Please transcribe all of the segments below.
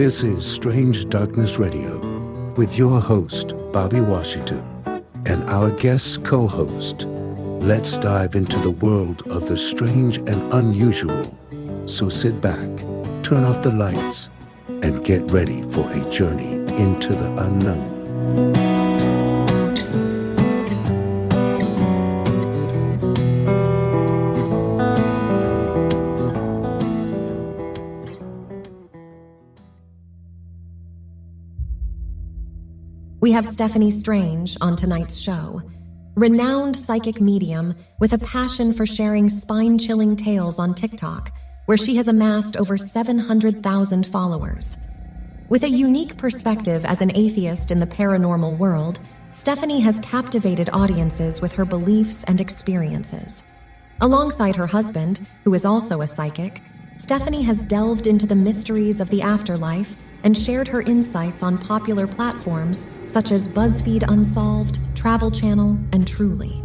This is Strange Darkness Radio with your host, Bobby Washington, and our guest co-host. Let's dive into the world of the strange and unusual. So sit back, turn off the lights, and get ready for a journey into the unknown. We have Steffany Strange on tonight's show. Renowned psychic medium with a passion for sharing spine-chilling tales on TikTok, where she has amassed over 700,000 followers. With a unique perspective as an atheist in the paranormal world, Steffany has captivated audiences with her beliefs and experiences. Alongside her husband, who is also a psychic, Steffany has delved into the mysteries of the afterlife and shared her insights on popular platforms such as BuzzFeed Unsolved, Travel Channel, and Truly.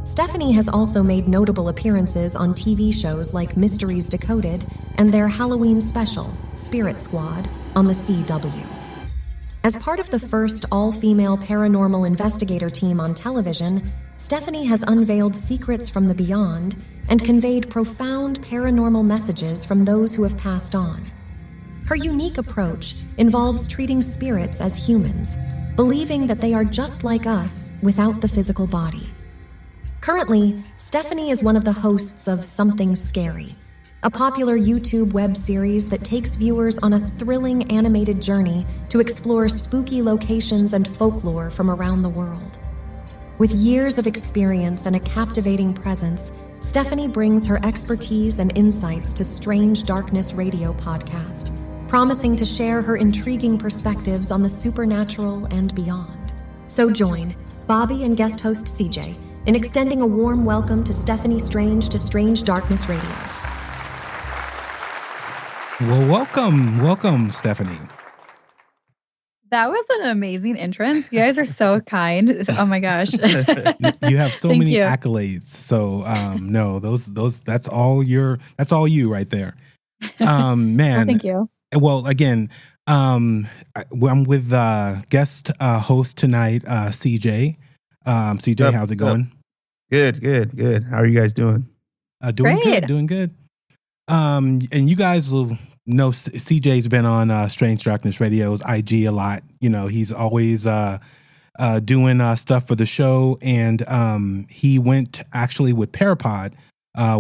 Steffany has also made notable appearances on TV shows like Mysteries Decoded and their Halloween special, Spirit Squad, on the CW. As part of the first all-female paranormal investigator team on television, Steffany has unveiled secrets from the beyond and conveyed profound paranormal messages from those who have passed on. Her unique approach involves treating spirits as humans, believing that they are just like us without the physical body. Currently, Steffany is one of the hosts of Something Scary, a popular YouTube web series that takes viewers on a thrilling animated journey to explore spooky locations and folklore from around the world. With years of experience and a captivating presence, Steffany brings her expertise and insights to Strange Darkness Radio podcast, promising to share her intriguing perspectives on the supernatural and beyond. So join Bobby and guest host CJ in extending a warm welcome to Steffany Strange to Strange Darkness Radio. Well, welcome, Steffany. That was an amazing entrance. You guys are so kind. Oh my gosh. You have so Thank many you. accolades. So no, those that's all you right there. Man. Well, thank you. Well, again, I'm with guest host tonight, CJ. CJ, how's it going? Good. How are you guys doing? Doing good. And you guys will know CJ's been on Strange Darkness Radio's IG a lot. You know, he's always doing stuff for the show, and he went actually with Parapod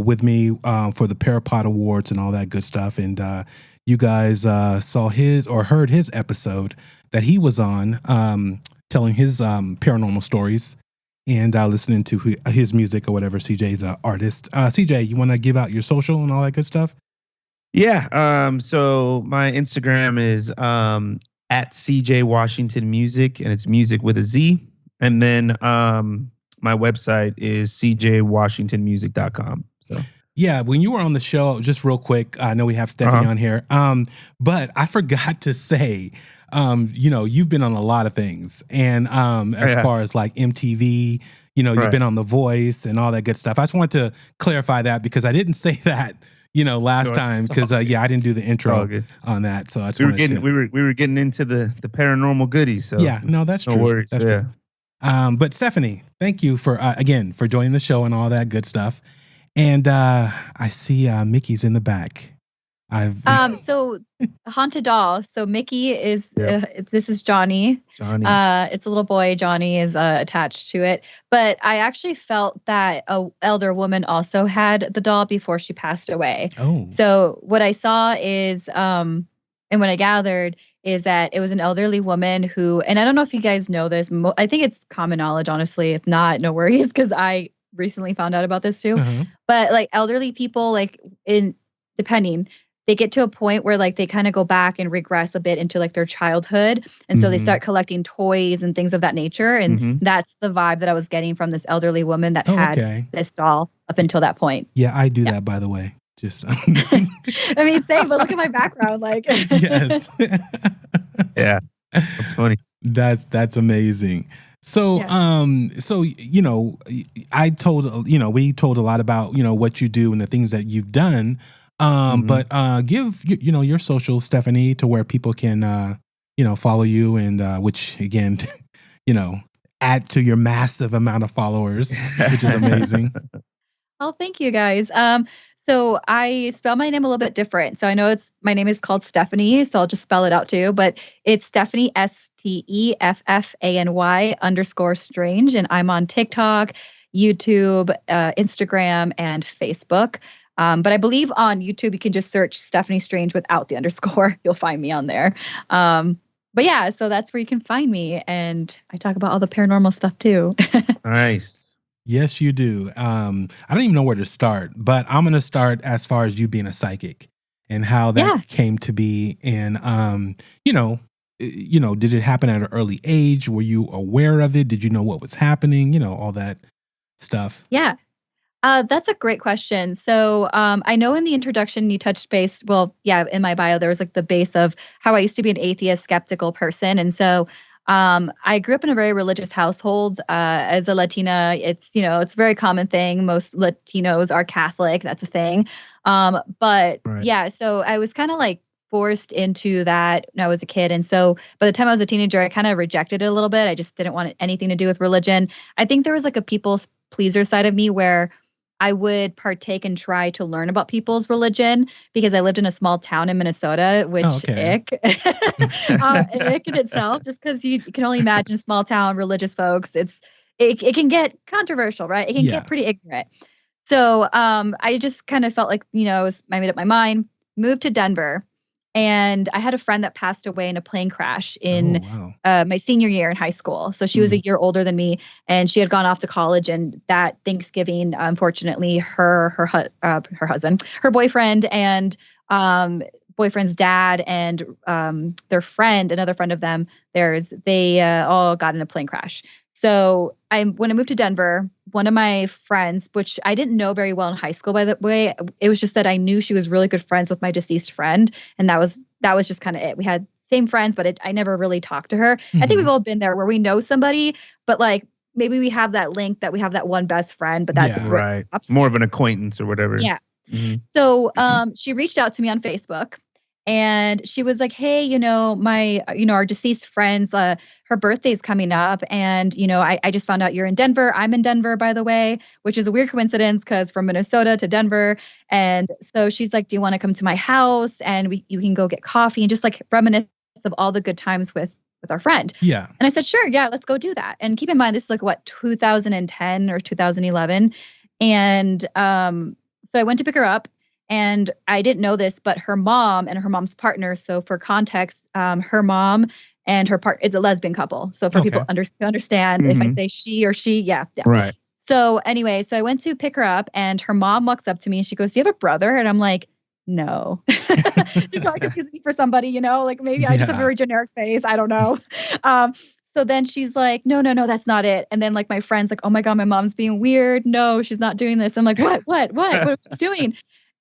with me for the Parapod Awards and all that good stuff. And you guys saw his or heard his episode that he was on, telling his paranormal stories and listening to his music or whatever. CJ's an artist. CJ, you want to give out your social and all that good stuff? Yeah. So my Instagram is at CJ Washington Music, and it's music with a Z. And then my website is cjwashingtonmusic.com. So. Yeah, when you were on the show, just real quick, I know we have Steffany on here, but I forgot to say, you've been on a lot of things, and as far as like MTV, you've been on The Voice and all that good stuff. I just wanted to clarify that because I didn't say that, last time because I didn't do the intro on that. So I we were getting into the paranormal goodies. So yeah, no, that's true. No worries. That's true. But Steffany, thank you for again for joining the show and all that good stuff. And I see Mickey's in the back. So haunted doll. So Mickey is this is Johnny. It's a little boy. Johnny is attached to it. But I actually felt that a elder woman also had the doll before she passed away. Oh. So what I saw is and what I gathered is that it was an elderly woman who, and I don't know if you guys know this. I think it's common knowledge, honestly. If not, no worries, because I recently found out about this too. Uh-huh. But like elderly people, like depending, they get to a point where like they kind of go back and regress a bit into like their childhood. And so they start collecting toys and things of that nature. And that's the vibe that I was getting from this elderly woman that had this doll up until that point. Yeah, I do that, by the way. Just I mean, same, but look at my background. Like yes. Yeah. That's funny. That's amazing. So, we told a lot about, what you do and the things that you've done. But give your social, Steffany, to where people can follow you, and which again, add to your massive amount of followers, which is amazing. Oh, thank you guys. So I spell my name a little bit different. So I know my name is called Steffany, so I'll just spell it out too. But it's Steffany, Steffany _strange, and I'm on TikTok, YouTube, Instagram, and Facebook. But I believe on YouTube you can just search Steffany Strange without the underscore. You'll find me on there. But yeah, so that's where you can find me, and I talk about all the paranormal stuff too. Nice. Yes, you do. I don't even know where to start, but I'm going to start as far as you being a psychic and how that came to be. And, did it happen at an early age? Were you aware of it? Did you know what was happening? All that stuff. Yeah. That's a great question. So I know in the introduction you touched base, in my bio, there was like the base of how I used to be an atheist, skeptical person. And so I grew up in a very religious household. As a Latina, it's a very common thing. Most Latinos are Catholic. That's a thing. So I was kind of like forced into that when I was a kid. And so by the time I was a teenager, I kind of rejected it a little bit. I just didn't want anything to do with religion. I think there was like a people's pleaser side of me where I would partake and try to learn about people's religion because I lived in a small town in Minnesota, which ick in itself, just because you can only imagine small town religious folks. It can get controversial, right? It can get pretty ignorant. So I just kind of felt like, I made up my mind, moved to Denver. And I had a friend that passed away in a plane crash in my senior year in high school. So she was a year older than me, and she had gone off to college. And that Thanksgiving, unfortunately, her husband, her boyfriend, and boyfriend's dad, and their friend, another friend of them, they all got in a plane crash. So when I moved to Denver, one of my friends, which I didn't know very well in high school, by the way, it was just that I knew she was really good friends with my deceased friend. And that was just kind of it. We had same friends, but I never really talked to her. I think we've all been there where we know somebody, but like maybe we have that link that we have that one best friend, but that's right. More of an acquaintance or whatever. Yeah. So she reached out to me on Facebook. And she was like, hey, our deceased friends, her birthday's coming up. And, I just found out you're in Denver. I'm in Denver, by the way, which is a weird coincidence because from Minnesota to Denver. And so she's like, do you want to come to my house? And you can go get coffee and just like reminisce of all the good times with our friend. Yeah. And I said, sure. Yeah, let's go do that. And keep in mind, this is like 2010 or 2011. And so I went to pick her up. And I didn't know this, but her mom and her mom's partner. So for context, her mom and her it's a lesbian couple. So for people to understand, if I say she or she, yeah. Right. So anyway, so I went to pick her up, and her mom walks up to me and she goes, "Do you have a brother?" And I'm like, "No." She's probably confusing me for somebody, like maybe I just have a very generic face. I don't know. So then she's like, no, that's not it. And then like my friend's like, oh my God, my mom's being weird. No, she's not doing this. I'm like, what is she doing?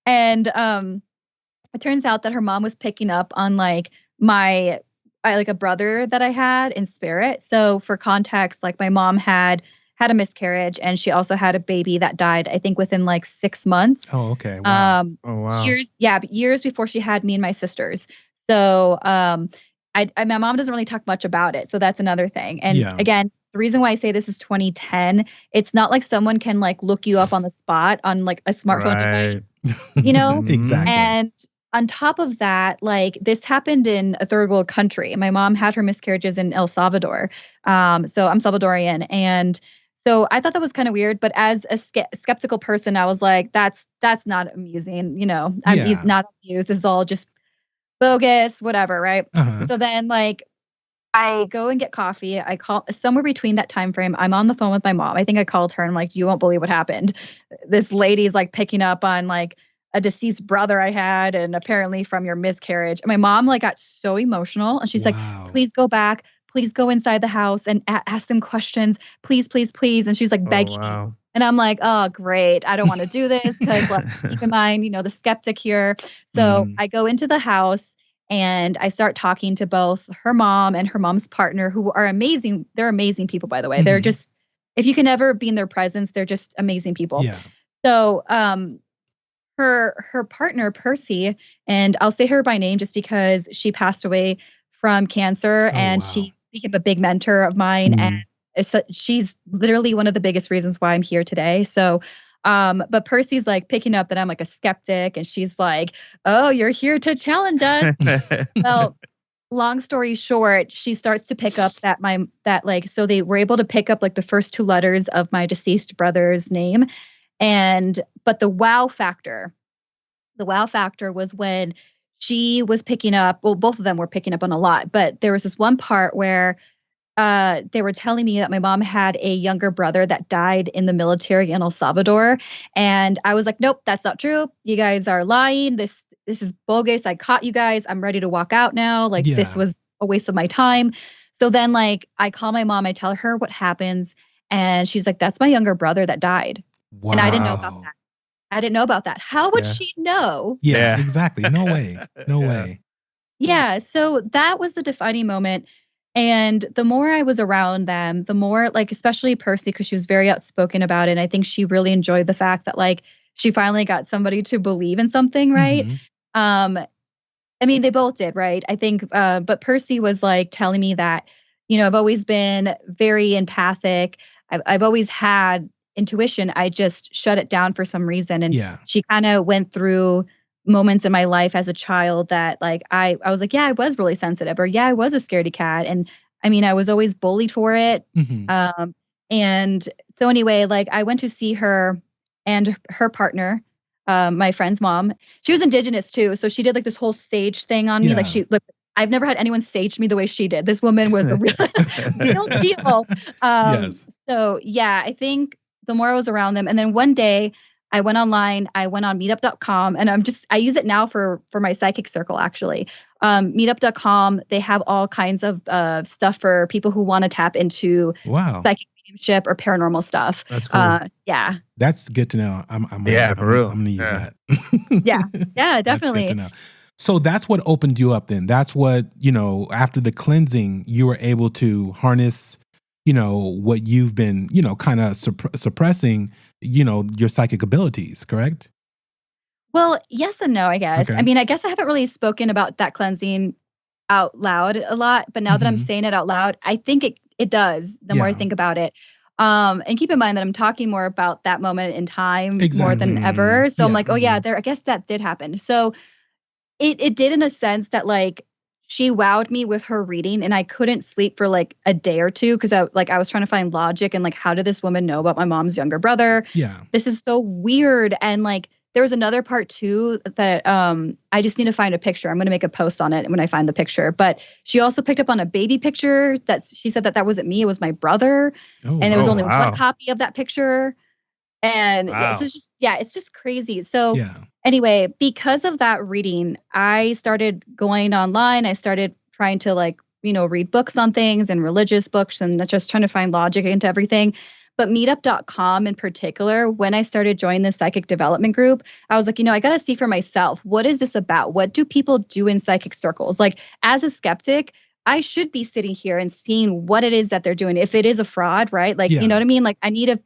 And it turns out that her mom was picking up on like a brother that I had in spirit. So for context, like my mom had a miscarriage, and she also had a baby that died, I think within like 6 months. Oh, okay. Wow. Wow. Years before she had me and my sisters. So my mom doesn't really talk much about it. So that's another thing. And again, the reason why I say this is 2010, it's not like someone can like look you up on the spot on like a smartphone device, Exactly. And on top of that, like this happened in a third world country. My mom had her miscarriages in El Salvador. So I'm Salvadorian. And so I thought that was kind of weird. But as a skeptical person, I was like, that's not amusing. I'm not amused. This is all just bogus, whatever. Right. So then like, I go and get coffee. I call somewhere between that time frame. I'm on the phone with my mom. I think I called her and I'm like, you won't believe what happened. This lady's like picking up on like a deceased brother I had, and apparently from your miscarriage. And my mom like got so emotional, and she's like, please go back. Please go inside the house and ask them questions. Please, please, please. And she's like begging. Wow. And I'm like, oh, great. I don't want to do this because keep in mind, the skeptic here. So I go into the house. And I start talking to both her mom and her mom's partner, who are amazing. They're amazing people, by the way. They're just, if you can ever be in their presence, they're just amazing people. Yeah. So her her partner, Percy, and I'll say her by name just because she passed away from cancer, and she became a big mentor of mine. And she's literally one of the biggest reasons why I'm here today. So, but Percy's like picking up that I'm like a skeptic, and she's like, "Oh, you're here to challenge us." Well, long story short, she starts to pick up so they were able to pick up like the first two letters of my deceased brother's name. But the wow factor was when she was picking up, well, both of them were picking up on a lot, but there was this one part where they were telling me that my mom had a younger brother that died in the military in El Salvador. And I was like, nope, that's not true. You guys are lying. This is bogus. I caught you guys. I'm ready to walk out now. Like, this was a waste of my time. So then, like, I call my mom, I tell her what happens, and she's like, that's my younger brother that died. Wow. And I didn't know about that. How would she know? Yeah, exactly. No way. No way. Yeah. So that was the defining moment. And the more I was around them, the more, like, especially Percy, because she was very outspoken about it. And I think she really enjoyed the fact that, like, she finally got somebody to believe in something, right? I mean, they both did, right? I think, but Percy was like telling me that, I've always been very empathic. I've always had intuition. I just shut it down for some reason. And she kind of went through moments in my life as a child that, like, I was like, yeah, I was really sensitive, or yeah, I was a scaredy cat. And I mean, I was always bullied for it. And so anyway, like, I went to see her and her partner, my friend's mom. She was Indigenous too. So she did like this whole sage thing on me. Like, I've never had anyone sage me the way she did. This woman was a real deal. So yeah, I think the more I was around them, and then one day I went online, I went on meetup.com, and I use it now for my psychic circle, actually. Meetup.com, they have all kinds of stuff for people who want to tap into psychic mediumship or paranormal stuff. That's cool. Yeah. That's good to know. I'm for real. I'm going to use that. Yeah, definitely. That's good to know. So that's what opened you up then. That's what, after the cleansing, you were able to harness, what you've been, kind of suppressing, your psychic abilities, correct? Well, yes and no, I guess. Okay. I mean, I guess I haven't really spoken about that cleansing out loud a lot, but now that I'm saying it out loud, I think it does, the more I think about it. And keep in mind that I'm talking more about that moment in time more than ever. So I'm like, oh yeah, I guess that did happen. So it did, in a sense that, like, she wowed me with her reading, and I couldn't sleep for like a day or two because I was trying to find logic and, like, how did this woman know about my mom's younger brother? Yeah. This is so weird. And, like, there was another part too that I just need to find a picture. I'm going to make a post on it when I find the picture. But she also picked up on a baby picture that she said that wasn't me. It was my brother. And there was only one copy of that picture. And so it's just crazy. So anyway, because of that reading, I started going online. I started trying to, like, read books on things and religious books and just trying to find logic into everything. But meetup.com in particular, when I started joining the psychic development group, I was like, I got to see for myself. What is this about? What do people do in psychic circles? Like, as a skeptic, I should be sitting here and seeing what it is that they're doing. If it is a fraud, right? Like, you know what I mean? Like, I need to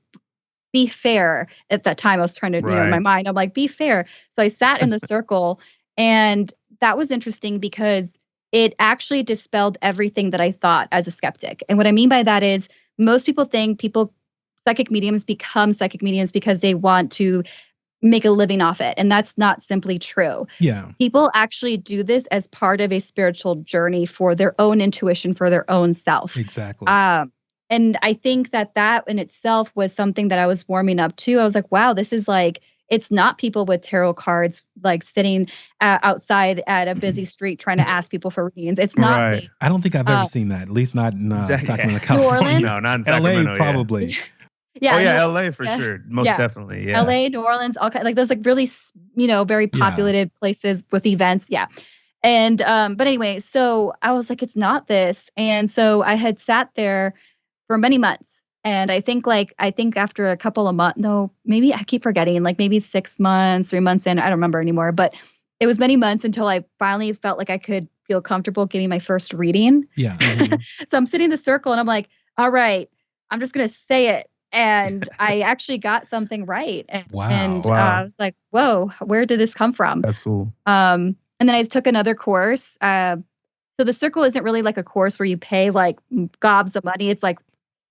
be fair. At that time, I was trying to, in my mind, I'm like, be fair. So I sat in the circle, and that was interesting because it actually dispelled everything that I thought as a skeptic. And what I mean by that is, most people think psychic mediums become psychic mediums because they want to make a living off it. And that's not simply true. Yeah. People actually do this as part of a spiritual journey for their own intuition, for their own self. Exactly. And I think that in itself was something that I was warming up to. I was like, wow, this is like, it's not people with tarot cards, like, sitting outside at a busy street trying to ask people for readings. It's not. Right. I don't think I've ever seen that, at least not in Sacramento, California. New Orleans? No, not in Sacramento. LA, probably. Yeah. Oh yeah, LA for sure. Most definitely. Yeah. LA, New Orleans, all kind, like, those, like, really, very populated places with events. Yeah. And but anyway, so I was like, it's not this. And so I had sat there for many months. And I think after a couple of months, no, maybe I keep forgetting, like maybe 6 months, 3 months in, I don't remember anymore, but it was many months until I finally felt like I could feel comfortable giving my first reading. Yeah. So I'm sitting in the circle and I'm like, all right, I'm just going to say it. and I actually got something right. And, Wow. I was like, whoa, where did this come from? That's cool. And then I took another course. So the circle isn't really like a course where you pay like gobs of money. It's like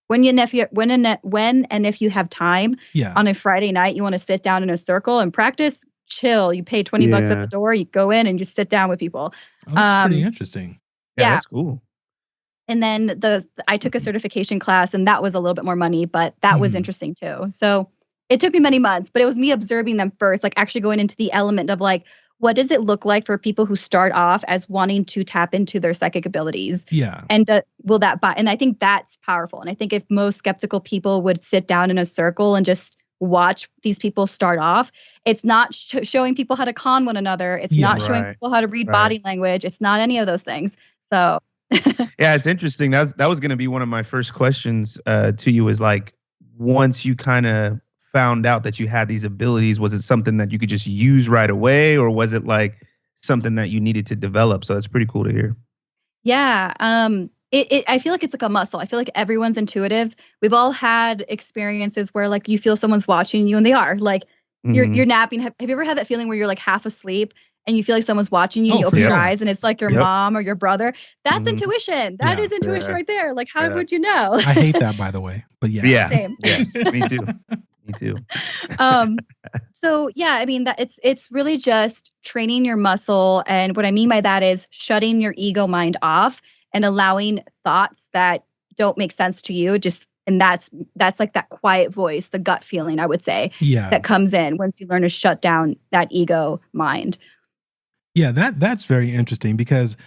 when and if you have time on a Friday night, you want to sit down in a circle and practice, chill. You pay $20 at the door, you go in and just sit down with people. Oh, that's pretty interesting. Yeah, that's cool. And then I took a certification class, and that was a little bit more money, but that was interesting too. So it took me many months, but it was me observing them first, like actually going into the element of like, what does it look like for people who start off as wanting to tap into their psychic abilities? Yeah. And will that buy? And I think that's powerful. And I think if most skeptical people would sit down in a circle and just watch these people start off, it's not showing people how to con one another. It's not showing people how to read body language. It's not any of those things. So yeah, it's interesting. That was going to be one of my first questions to you, is like, once you kind of found out that you had these abilities, was it something that you could just use right away, or was it like something that you needed to develop? So that's pretty cool to hear. Yeah. I feel like it's like a muscle. I feel like everyone's intuitive. We've all had experiences where like you feel someone's watching you, and they are like, you're napping. Have you ever had that feeling where you're like half asleep and you feel like someone's watching you, and you open your eyes and it's like your mom or your brother? That's intuition. That is intuition right there. Like, how would you know? I hate that, by the way, but yeah. Same. Yeah, me too. Me too. So yeah, I mean that it's really just training your muscle. And what I mean by that is shutting your ego mind off and allowing thoughts that don't make sense to you. And that's like that quiet voice, the gut feeling, I would say, that comes in once you learn to shut down that ego mind. Yeah, that's very interesting, because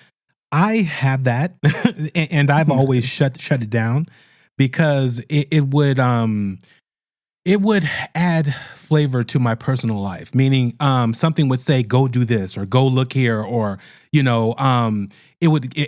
I have that and I've always shut it down, because it would add flavor to my personal life. Meaning something would say, go do this, or go look here, or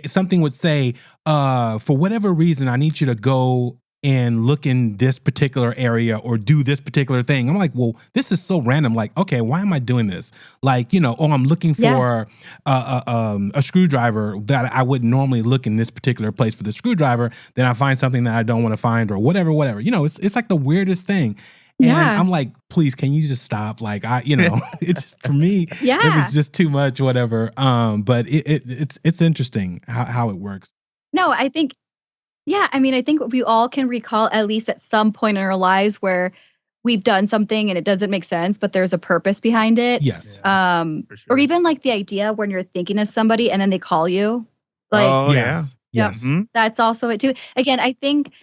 something would say, for whatever reason, I need you to go and look in this particular area or do this particular thing. I'm like, well, this is so random. Like, okay, why am I doing this? Like, I'm looking for a screwdriver that I wouldn't normally look in this particular place for the screwdriver. Then I find something that I don't want to find, or whatever. It's like the weirdest thing. And I'm like, please, can you just stop? Like, it's just, for me, it was just too much, whatever. But it's interesting how it works. No, I think, I think we all can recall at least at some point in our lives where we've done something and it doesn't make sense, but there's a purpose behind it. Yes. Or even like the idea when you're thinking of somebody and then they call you. Like, yes. That's also it too. Again, I think,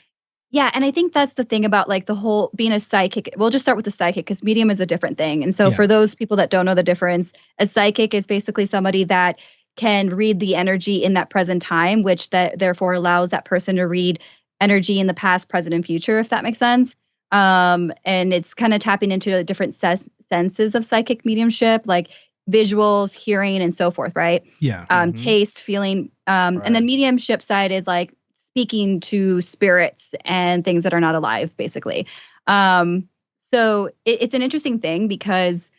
and I think that's the thing about like the whole being a psychic. We'll just start with the psychic, because medium is a different thing. And so for those people that don't know the difference, a psychic is basically somebody that can read the energy in that present time, which that therefore allows that person to read energy in the past, present, and future, if that makes sense. And it's kind of tapping into the different senses of psychic mediumship, like visuals, hearing, and so forth, right? Yeah. Taste, feeling. And then mediumship side is like speaking to spirits and things that are not alive, basically. So it's an interesting thing, because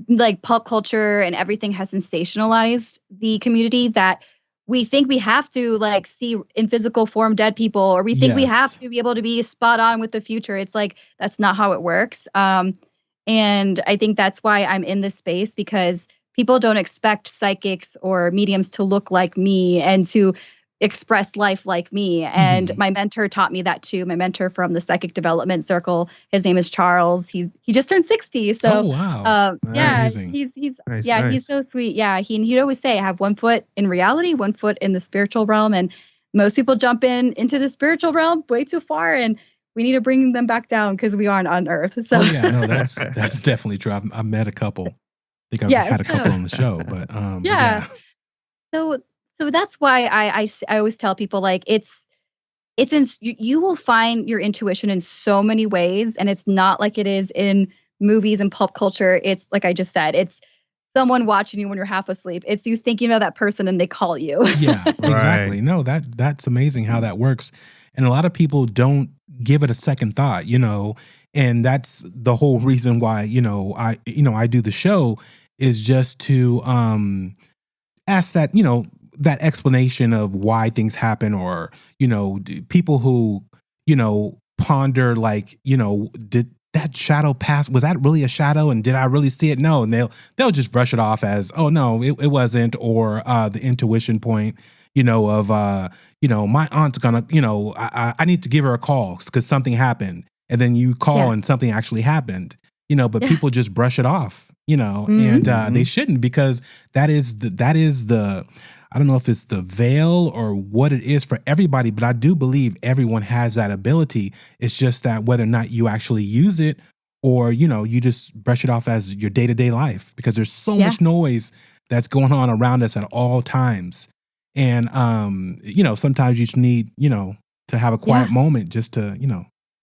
like pop culture and everything has sensationalized the community, that we think we have to like see in physical form dead people, or we think we have to be able to be spot on with the future. It's like, that's not how it works. And I think that's why I'm in this space, because people don't expect psychics or mediums to look like me and to express life like me. And my mentor taught me that too. My mentor from the psychic development circle, his name is Charles. He just turned 60. So he's nice. He's so sweet. Yeah. He'd always say, I have one foot in reality, one foot in the spiritual realm. And most people jump into the spiritual realm way too far, and we need to bring them back down, because we aren't on Earth. So that's definitely true. I've met a couple. I think I've had a couple on the show, but So that's why I always tell people, like, you will find your intuition in so many ways, and it's not like it is in movies and pop culture. It's like I just said, it's someone watching you when you're half asleep. It's you thinking of that person and they call you. Yeah, exactly. No, that's amazing how that works. And a lot of people don't give it a second thought, and that's the whole reason why, I do the show, is just to ask that, that explanation of why things happen, or, people who, ponder, like, did that shadow pass? Was that really a shadow? And did I really see it? No. And they'll just brush it off as, oh no, it wasn't. Or the intuition point, of, my aunt's gonna, I need to give her a call because something happened. And then you call and something actually happened, but people just brush it off, and they shouldn't, because that is the, I don't know if it's the veil or what it is for everybody, but I do believe everyone has that ability. It's just that whether or not you actually use it, or, you just brush it off as your day-to-day life, because there's so much noise that's going on around us at all times. And, sometimes you just need, to have a quiet moment just to,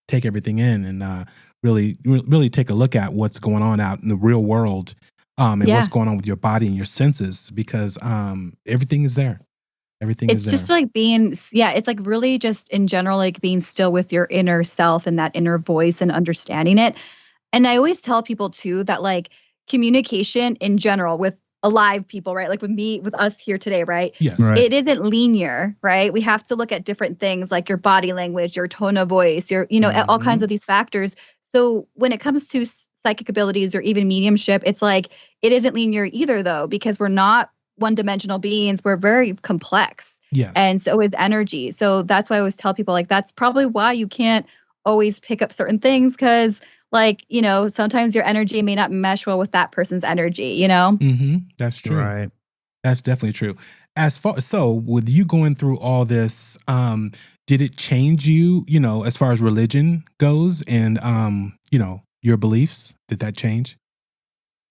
take everything in and really take a look at what's going on out in the real world. And what's going on with your body and your senses, because everything is there. Everything is there. It's just like it's like really just in general, like being still with your inner self and that inner voice and understanding it. And I always tell people too that like communication in general with alive people, right? Like with us here today, right? Yes. Right. It isn't linear, right? We have to look at different things like your body language, your tone of voice, your, all kinds of these factors. So when it comes to psychic abilities or even mediumship, it's like, it isn't linear either though, because we're not one-dimensional beings. We're very complex. Yes. And so is energy. So that's why I always tell people, like, that's probably why you can't always pick up certain things, because like, sometimes your energy may not mesh well with that person's energy, Mm-hmm. That's true. Right. That's definitely true. So with you going through all this, did it change you, as far as religion goes, and, your beliefs? Did that change?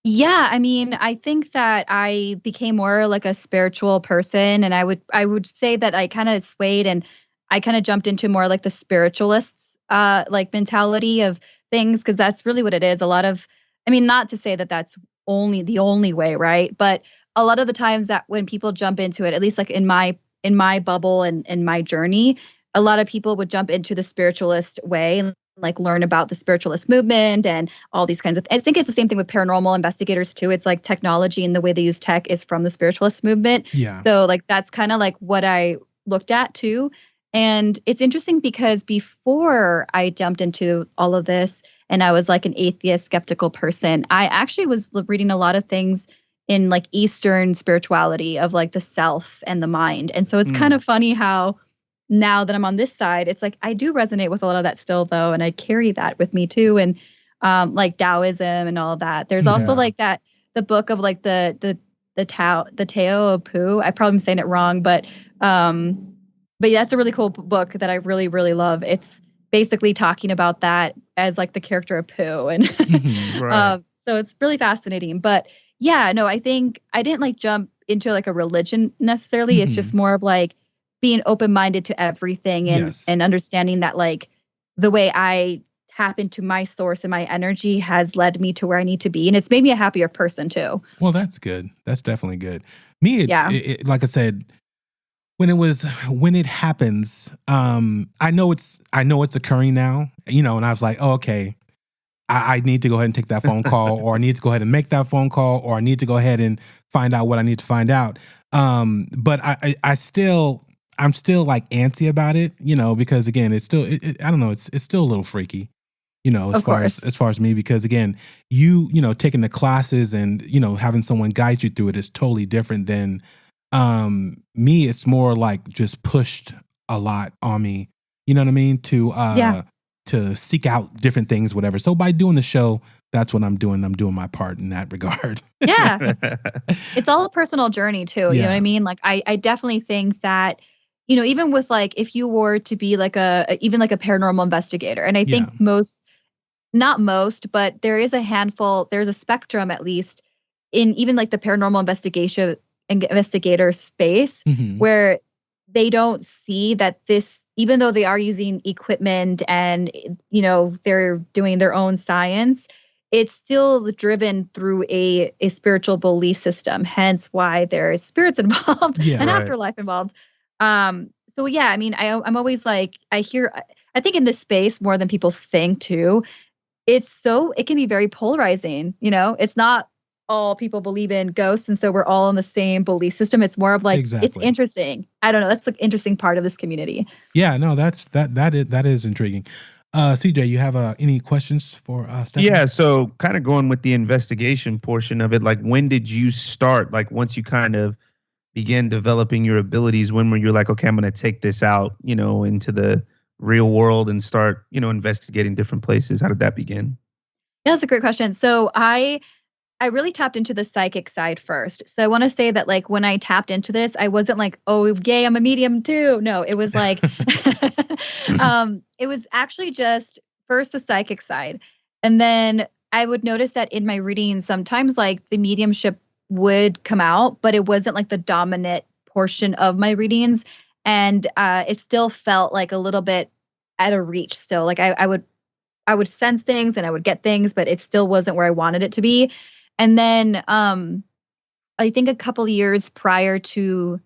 Yeah, I mean, I think that I became more like a spiritual person, and I would say that I kind of swayed and I kind of jumped into more like the spiritualists like mentality of things, because that's really what it is. A lot of, I mean, not to say that that's the only way, right? But a lot of the times that when people jump into it, at least like in my bubble and in my journey, a lot of people would jump into the spiritualist way and like learn about the spiritualist movement and all these kinds of I think it's the same thing with paranormal investigators too. It's like technology and the way they use tech is from the spiritualist movement. Yeah. So like that's kind of like what I looked at too. And it's interesting because before I jumped into all of this and I was like an atheist, skeptical person, I actually was reading a lot of things in like Eastern spirituality of like the self and the mind. And so it's kind of funny how now that I'm on this side, it's like I do resonate with a lot of that still though, and I carry that with me too. And like Taoism and all of that. There's also like that the book of like the Tao of Pooh. I probably am saying it wrong, but yeah, that's a really cool book that I really, really love. It's basically talking about that as like the character of Pooh, and Right. so it's really fascinating. But yeah, no, I think I didn't like jump into like a religion necessarily. It's just more of like being open-minded to everything and understanding that like the way I tap into my source and my energy has led me to where I need to be. And it's made me a happier person too. Well, that's good. That's definitely good. Me, it, like I said, when it happens, I know it's occurring now, and I was like, oh, okay, I need to go ahead and take that phone call, or I need to go ahead and make that phone call, or I need to go ahead and find out what I need to find out. But I'm still like antsy about it, because again, it's still, I don't know, it's still a little freaky, as far as me, because again, taking the classes and, having someone guide you through it is totally different than, me. It's more like just pushed a lot on me, you know what I mean? To seek out different things, whatever. So by doing the show, that's what I'm doing. I'm doing my part in that regard. Yeah. It's all a personal journey too. You know what I mean? Like I definitely think that, even with like, if you were to be like even like a paranormal investigator, and I think not most, but there is a handful, there's a spectrum at least in even like the paranormal investigator space where they don't see that this, even though they are using equipment and, they're doing their own science, it's still driven through a spiritual belief system, hence why there's spirits involved and afterlife involved. So yeah, I mean, I'm always like, I think in this space more than people think too, it can be very polarizing. It's not all people believe in ghosts, and so we're all in the same belief system. It's more of like, It's interesting. I don't know. That's the interesting part of this community. Yeah, no, that is intriguing. CJ, you have any questions for Steffany? Yeah, so kind of going with the investigation portion of it, like when did you start? Like once you kind of began developing your abilities, when were you like, okay, I'm going to take this out, into the real world and start, investigating different places? How did that begin? Yeah, that's a great question. So I really tapped into the psychic side first. So I want to say that like when I tapped into this, I wasn't like, oh, yay, I'm a medium too. No, it was like, it was actually just first the psychic side. And then I would notice that in my readings, sometimes like the mediumship would come out, but it wasn't like the dominant portion of my readings. And it still felt like a little bit at a reach still. Like I would sense things and I would get things, but it still wasn't where I wanted it to be. And then I think a couple years prior to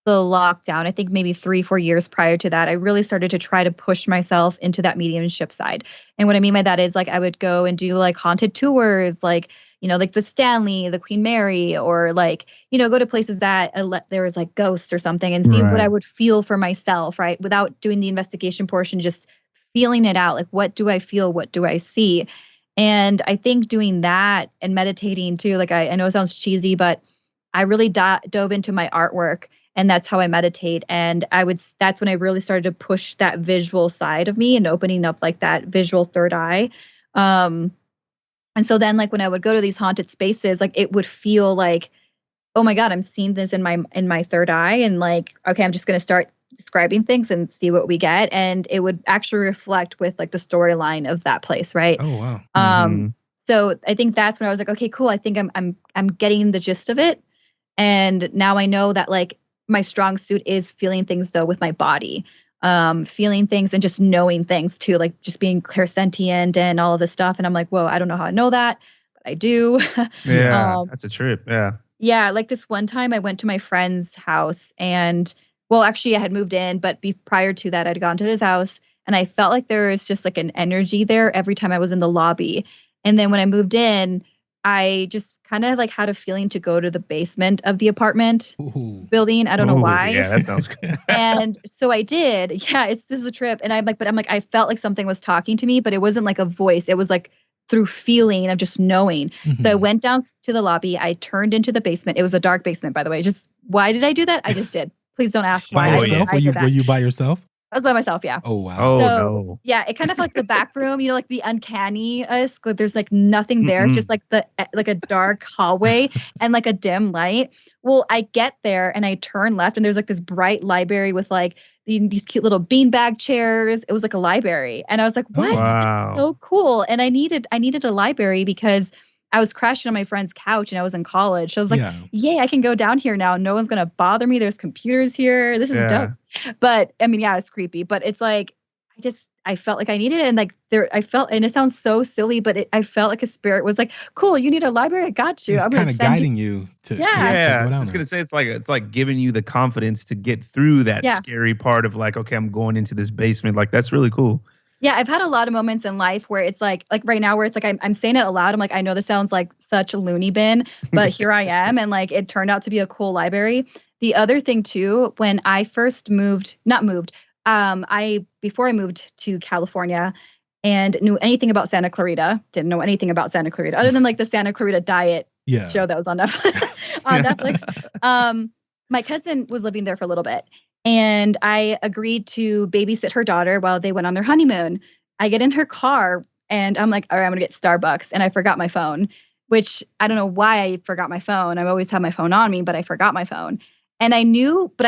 the lockdown, I think maybe 3-4 years prior to that, I really started to try to push myself into that mediumship side. And what I mean by that is like I would go and do like haunted tours, like, like the Stanley, the Queen Mary, or like, go to places that there was like ghosts or something and see what I would feel for myself, right? Without doing the investigation portion, just feeling it out. Like, what do I feel? What do I see? And I think doing that and meditating too, like I know it sounds cheesy, but I really dove into my artwork, and that's how I meditate. And that's when I really started to push that visual side of me and opening up like that visual third eye. And so then like when I would go to these haunted spaces, like it would feel like, oh my God, I'm seeing this in my third eye. And like, okay, I'm just going to start describing things and see what we get. And it would actually reflect with like the storyline of that place. Right. Oh, wow. So I think that's when I was like, okay, cool. I think I'm getting the gist of it. And now I know that like my strong suit is feeling things though with my body, feeling things and just knowing things too, like just being clairsentient and all of this stuff. And I'm like, whoa, I don't know how I know that, but I do. Yeah, that's a trip. Yeah. Yeah, like this one time I went to my friend's house and, well, actually I had moved in, but prior to that, I'd gone to his house and I felt like there was just like an energy there every time I was in the lobby. And then when I moved in, I just kind of like had a feeling to go to the basement of the apartment building. I don't know why. Yeah, that sounds good. And so I did. Yeah, this is a trip. And I'm like, I felt like something was talking to me, but it wasn't like a voice. It was like through feeling of just knowing. Mm-hmm. So I went down to the lobby. I turned into the basement. It was a dark basement, by the way. Just why did I do that? I just did. Please don't ask by why. Yourself? Were you by yourself? I was by myself, yeah. Oh, wow. Oh, so, no. Yeah, it kind of felt like the back room, like the uncanny like there's like nothing there. It's just like like a dark hallway and like a dim light. Well, I get there and I turn left and there's like this bright library with like these cute little beanbag chairs. It was like a library. And I was like, what? Wow. This is so cool. And I needed a library because I was crashing on my friend's couch and I was in college. So I was like, yay, I can go down here now. No one's going to bother me. There's computers here. This is dope. But I mean, yeah, it's creepy, but it's like, I felt like I needed it. And like and it sounds so silly, but I felt like a spirit was like, cool, you need a library. I got you. It's kind of guiding you to. I was just going to say, it's like giving you the confidence to get through that scary part of like, okay, I'm going into this basement. Like, that's really cool. Yeah, I've had a lot of moments in life where it's like right now where it's like I'm saying it aloud. I'm like, I know this sounds like such a loony bin, but here I am. And like it turned out to be a cool library. The other thing too, when I first before I moved to California and knew anything about Santa Clarita, didn't know anything about Santa Clarita other than like the Santa Clarita diet show that was on Netflix. My cousin was living there for a little bit. And I agreed to babysit her daughter while they went on their honeymoon. I get in her car and I'm like, all right, I'm going to get Starbucks. And I forgot my phone, which I don't know why I forgot my phone. I've always had my phone on me, but I forgot my phone. And I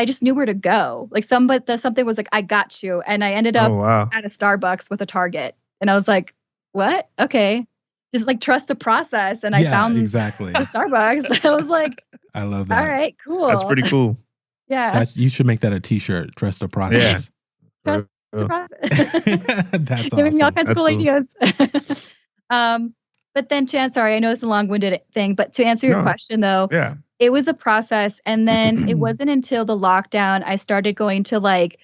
just knew where to go. Like something was like, I got you. And I ended up at a Starbucks with a Target. And I was like, what? Okay. Just like trust the process. And I found exactly the Starbucks. I was like, I love that. All right, cool. That's pretty cool. Yeah. You should make that a t-shirt. Trust the process. Yeah. Trust the process. That's awesome. Giving me all kinds of cool ideas. But then sorry, I know it's a long-winded thing, but to answer your question though, it was a process. And then it wasn't until the lockdown, I started going to like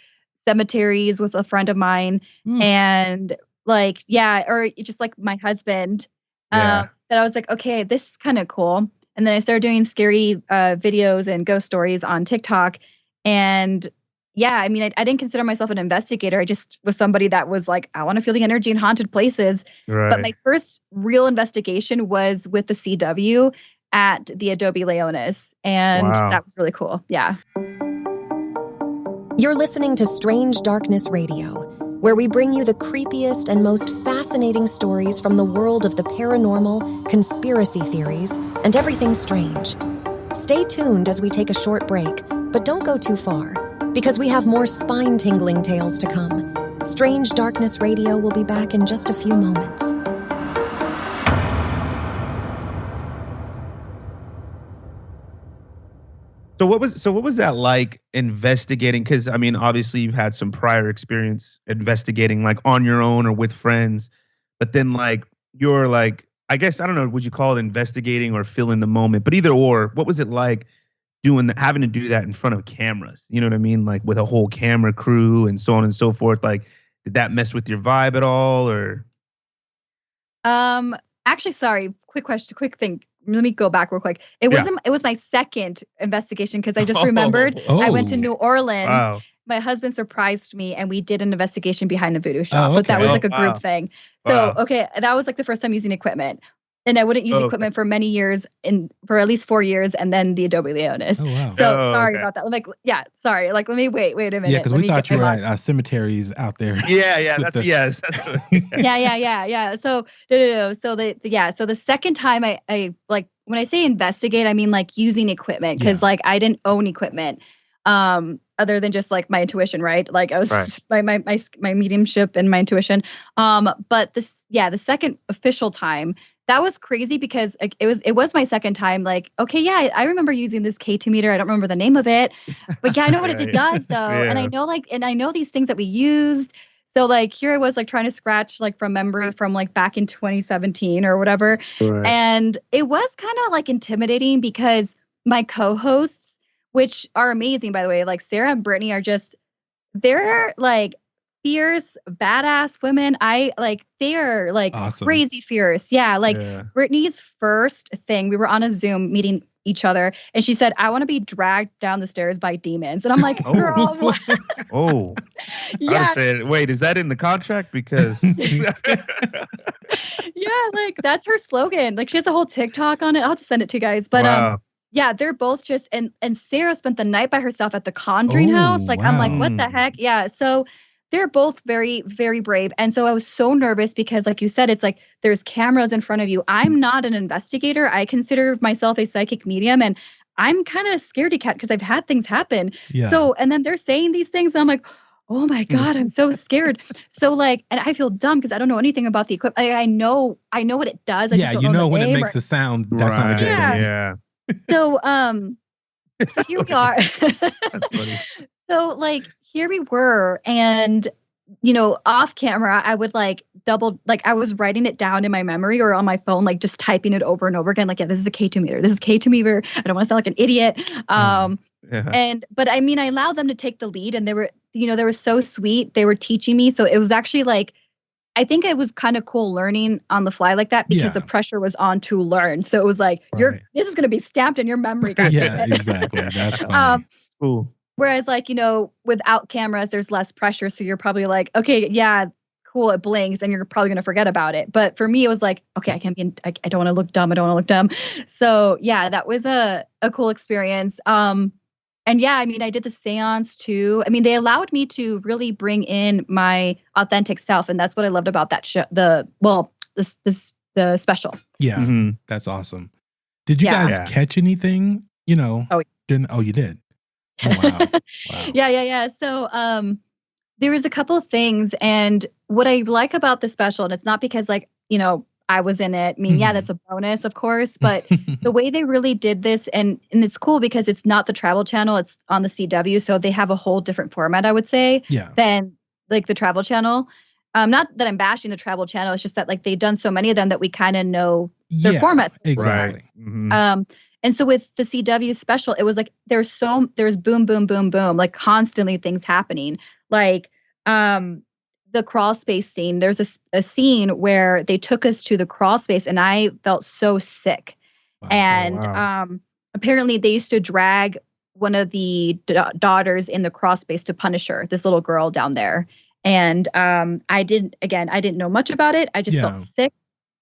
cemeteries with a friend of mine and like, or just like my husband, that I was like, okay, this is kind of cool. And then I started doing scary videos and ghost stories on TikTok. And yeah, I mean, I didn't consider myself an investigator. I just was somebody that was like, I want to feel the energy in haunted places. Right. But my first real investigation was with the CW at the Adobe Leonis. And that was really cool. Yeah. You're listening to Strange Darkness Radio, where we bring you the creepiest and most fascinating stories from the world of the paranormal, conspiracy theories, and everything strange. Stay tuned as we take a short break, but don't go too far, because we have more spine-tingling tales to come. Strange Darkness Radio will be back in just a few moments. So what was that like investigating? Because I mean, obviously you've had some prior experience investigating like on your own or with friends, but then like you're like, I guess I don't know, would you call it investigating or fill in the moment? But either or, what was it like doing that, having to do that in front of cameras? You know what I mean? Like with a whole camera crew and so on and so forth. Like, did that mess with your vibe at all, or? Actually, sorry. Quick question. Quick thing. Let me go back real quick. It was my second investigation because I just remembered I went to New Orleans. Wow. My husband surprised me and we did an investigation behind a voodoo shop, but that was like a group thing. So, that was like the first time using equipment. And I wouldn't use equipment for many years, for at least 4 years, and then the Adobe Leonis. Oh, wow. So sorry about that. Like, yeah, sorry. Like, let me wait a minute. Yeah, because we thought you were at cemeteries out there. Yeah, that's yes. Yeah. So no. So the second time I like, when I say investigate, I mean like using equipment, because like I didn't own equipment. Other than just like my intuition, right? Like I was just my mediumship and my intuition. But the second official time, that was crazy because like, it was my second time. Like, okay, yeah, I remember using this K2 meter. I don't remember the name of it, but yeah, I know what it does though. Yeah. And I know these things that we used. So like here I was like trying to scratch like from memory from like back in 2017 or whatever. Right. And it was kind of like intimidating because my co-hosts, which are amazing, by the way, like Sarah and Brittany they're like fierce, badass women. They are like awesome. Crazy fierce. Yeah. Like Brittany's first thing, we were on a Zoom meeting each other and she said, I want to be dragged down the stairs by demons. And I'm like, girl, what? Oh, yeah. I said, wait, is that in the contract? Because yeah, like that's her slogan. Like she has a whole TikTok on it. I'll have to send it to you guys. But yeah, they're both just, and Sarah spent the night by herself at the Conjuring house. Like, wow. I'm like, what the heck? Yeah. So they're both very, very brave. And so I was so nervous because like you said, it's like, there's cameras in front of you. I'm not an investigator. I consider myself a psychic medium and I'm kind of scaredy cat because I've had things happen. Yeah. So, and then they're saying these things. And I'm like, oh my God, I'm so scared. So like, and I feel dumb because I don't know anything about the equipment. I know what it does. I just don't know when it makes a sound, that's not a good thing. Yeah. So here we are. That's funny. So like here we were, and off camera, I would like I was writing it down in my memory or on my phone, like just typing it over and over again. Like, yeah, this is a K2 meter. This is K2 meter. I don't want to sound like an idiot. But I mean, I allowed them to take the lead, and they were so sweet. They were teaching me, so it was actually like, I think it was kind of cool learning on the fly like that because the pressure was on to learn. So it was like, this is going to be stamped in your memory. Yeah, exactly. That's funny. Cool. Whereas like, without cameras, there's less pressure. So you're probably like, okay, yeah, cool. It blinks and you're probably going to forget about it. But for me, it was like, okay, I don't want to look dumb. I don't want to look dumb. So yeah, that was a cool experience. And yeah, I mean, I did the seance too. I mean, they allowed me to really bring in my authentic self. And that's what I loved about that show. The special. Yeah. Mm-hmm. That's awesome. Did you guys catch anything, Oh, you did. Oh, wow. Wow. Yeah. So, there was a couple of things, and what I like about the special, and it's not because like, I was in it. I mean, yeah, that's a bonus, of course, but the way they really did this, and it's cool because it's not the Travel Channel, it's on the CW, so they have a whole different format, I would say, than like the Travel Channel. Not that I'm bashing the Travel Channel, it's just that like they've done so many of them that we kind of know their formats. Exactly. Right. Mm-hmm. And so with the CW special, it was like there's boom, boom, boom, boom, like constantly things happening. Like the crawl space scene, there's a scene where they took us to the crawl space and I felt so sick. Wow. And apparently they used to drag one of the daughters in the crawl space to punish her, this little girl down there. And I didn't know much about it. I just felt sick.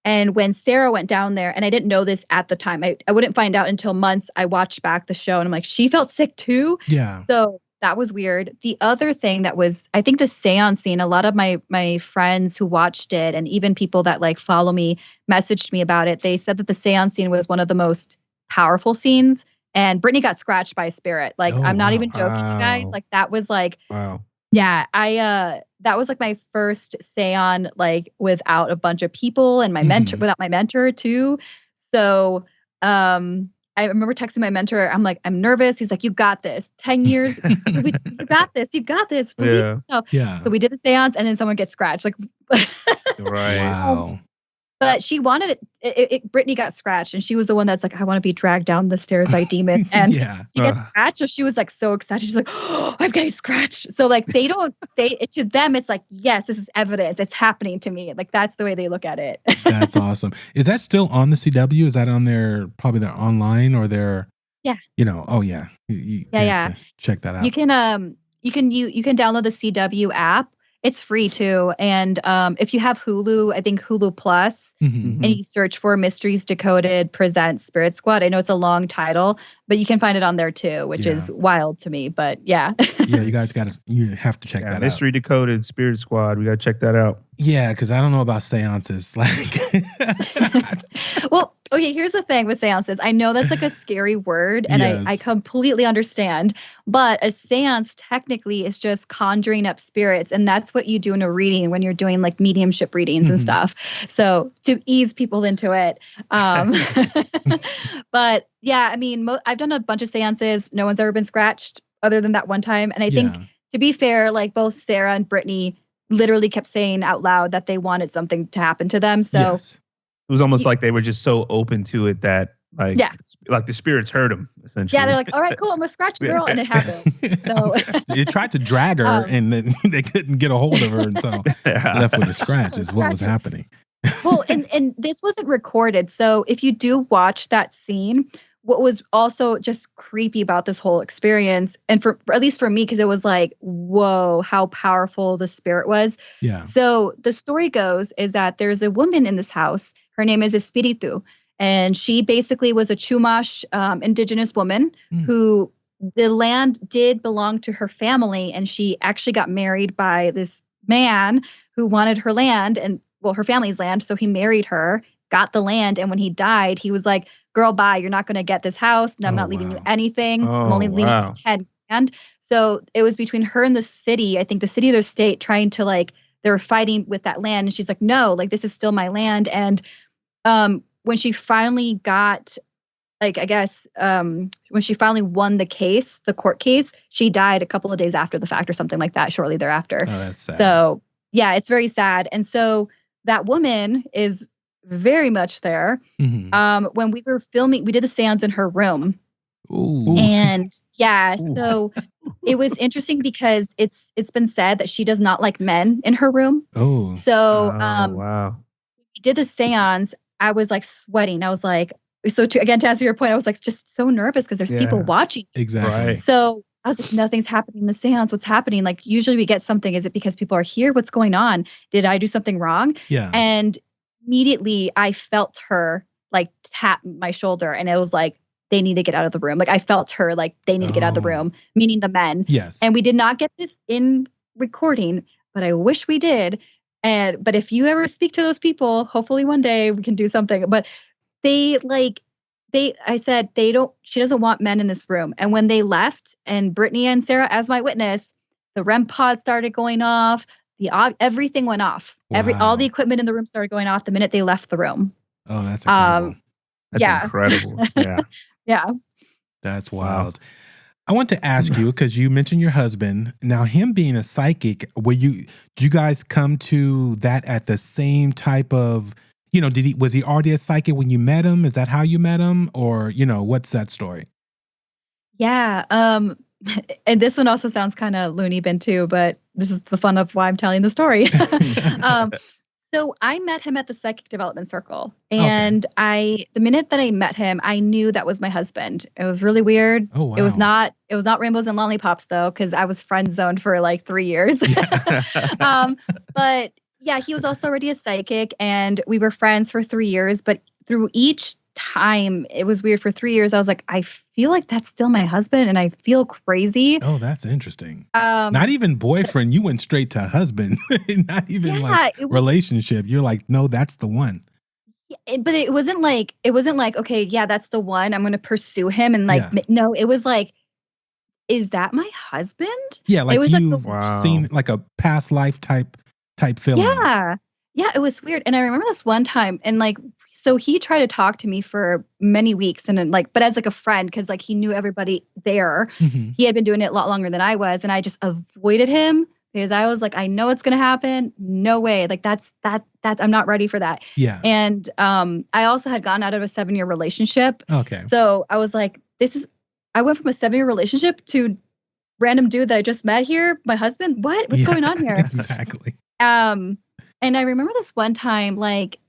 And when Sarah went down there, and I didn't know this at the time, I wouldn't find out until months. I watched back the show and I'm like, she felt sick too. Yeah. So that was weird. The other thing that was, I think the seance scene, a lot of my friends who watched it and even people that like follow me messaged me about it. They said that the seance scene was one of the most powerful scenes. And Brittany got scratched by a spirit. Like, I'm not even joking, you guys. Like, that was like, yeah, that was like my first seance, like without a bunch of people and my mentor, without my mentor too. So, I remember texting my mentor. I'm like, I'm nervous. He's like, you got this. 10 years. You got this. You got this. Yeah. So we did the seance and then someone gets scratched. Like, right. Wow. But she wanted it. Brittany got scratched, and she was the one that's like, I want to be dragged down the stairs by demons. And she gets scratched, so she was like so excited. She's like, oh, I'm getting scratched. So like to them, it's like, yes, this is evidence. It's happening to me. Like that's the way they look at it. That's awesome. Is that still on the CW? Is that on their probably their online or their? Yeah. You know. Oh yeah. You have to check that out. You can download the CW app. It's free too. And if you have Hulu, I think Hulu Plus, and you search for Mysteries Decoded presents Spirit Squad. I know it's a long title, but you can find it on there too, which is wild to me. But yeah. Yeah, you guys you have to check that out. Mystery Decoded Spirit Squad. We got to check that out. Yeah, because I don't know about seances. Like, well, okay, here's the thing with seances. I know that's like a scary word, and I completely understand. But a seance technically is just conjuring up spirits, and that's what you do in a reading when you're doing like mediumship readings and stuff. So to ease people into it. But yeah, I mean, I've done a bunch of seances. No one's ever been scratched other than that one time. And I think, to be fair, like both Sarah and Brittany literally kept saying out loud that they wanted something to happen to them. So it was almost like they were just so open to it that like the spirits heard them essentially. Yeah, they're like, all right, cool, I'm gonna scratch the girl, and it happened. So they tried to drag her, and then they couldn't get a hold of her, and so left with a scratch is what was happening. Well, and this wasn't recorded, so if you do watch that scene, what was also just creepy about this whole experience, and for at least for me, because it was like, whoa, how powerful the spirit was. Yeah. So the story goes is that there's a woman in this house. Her name is Espiritu, and she basically was a Chumash indigenous woman who the land did belong to her family, and she actually got married by this man who wanted her land and her family's land. So he married her, got the land, and when he died, he was like, girl, bye, you're not going to get this house, and I'm not leaving you anything. I'm only leaving you 10 grand. So it was between her and the city, I think the city or the state, trying to like, they were fighting with that land. And she's like, no, like this is still my land. And when she finally got, like, I guess, when she finally won the case, the court case, she died a couple of days after the fact or something like that, shortly thereafter. Oh, that's sad. So yeah, it's very sad. And so that woman is very much there. When we were filming, we did the seance in her room. Ooh. And so it was interesting because it's been said that she does not like men in her room. Oh. So wow. We did the seance. I was like sweating. I was like, to answer your point, I was like just so nervous because there's people watching. Exactly. Right. So I was like, nothing's happening in the seance. What's happening? Like usually we get something. Is it because people are here? What's going on? Did I do something wrong? Yeah. And immediately I felt her like tap my shoulder, and it was like, they need to get out of the room. Like I felt her like they need to get out of the room, meaning the men. Yes. And we did not get this in recording, but I wish we did. But if you ever speak to those people, hopefully one day we can do something. But I said, she doesn't want men in this room. And when they left, and Brittany and Sarah, as my witness, the REM pod started going off. Everything went off. Wow. All the equipment in the room started going off the minute they left the room. Oh, that's incredible. That's incredible. Yeah. Yeah. That's wild. I want to ask you, because you mentioned your husband. Now, him being a psychic, did you guys come to that at the same type of, was he already a psychic when you met him? Is that how you met him? Or, what's that story? Yeah. And this one also sounds kind of loony bin too, but this is the fun of why I'm telling the story. So I met him at the Psychic Development Circle. And the minute that I met him, I knew that was my husband. It was really weird. Oh, wow. It was not rainbows and lollipops though, because I was friend zoned for like 3 years. But yeah, he was also already a psychic and we were friends for 3 years. But through each time, it was weird. For 3 years, I was like, I feel like that's still my husband and I feel crazy. Oh, that's interesting. Not even boyfriend. You went straight to husband. Not even relationship. You're like, no, that's the one. But it wasn't like, okay, yeah, that's the one. I'm going to pursue him. And no, it was like, is that my husband? Yeah, like it was you've seen like a past life type feeling. Yeah, it was weird. And I remember this one time, and like, so he tried to talk to me for many weeks, and then but as like a friend, because like he knew everybody there. Mm-hmm. He had been doing it a lot longer than I was, and I just avoided him because I was like, I know it's gonna happen. No way. Like that's I'm not ready for that. Yeah. And I also had gotten out of a 7-year relationship. Okay. So I was like, I went from a 7-year relationship to random dude that I just met here. My husband. What's going on here? Exactly. And I remember this one time, like,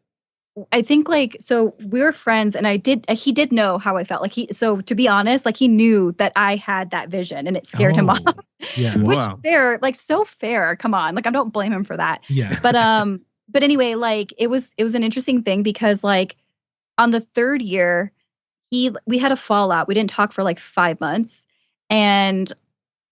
I think like, so we were friends and he did know how I felt. Like so to be honest, like he knew that I had that vision and it scared him off. Yeah. Which fair, like so fair. Come on. Like I don't blame him for that. Yeah. But anyway, like it was an interesting thing because like on the 3rd year, we had a fallout. We didn't talk for like 5 months. And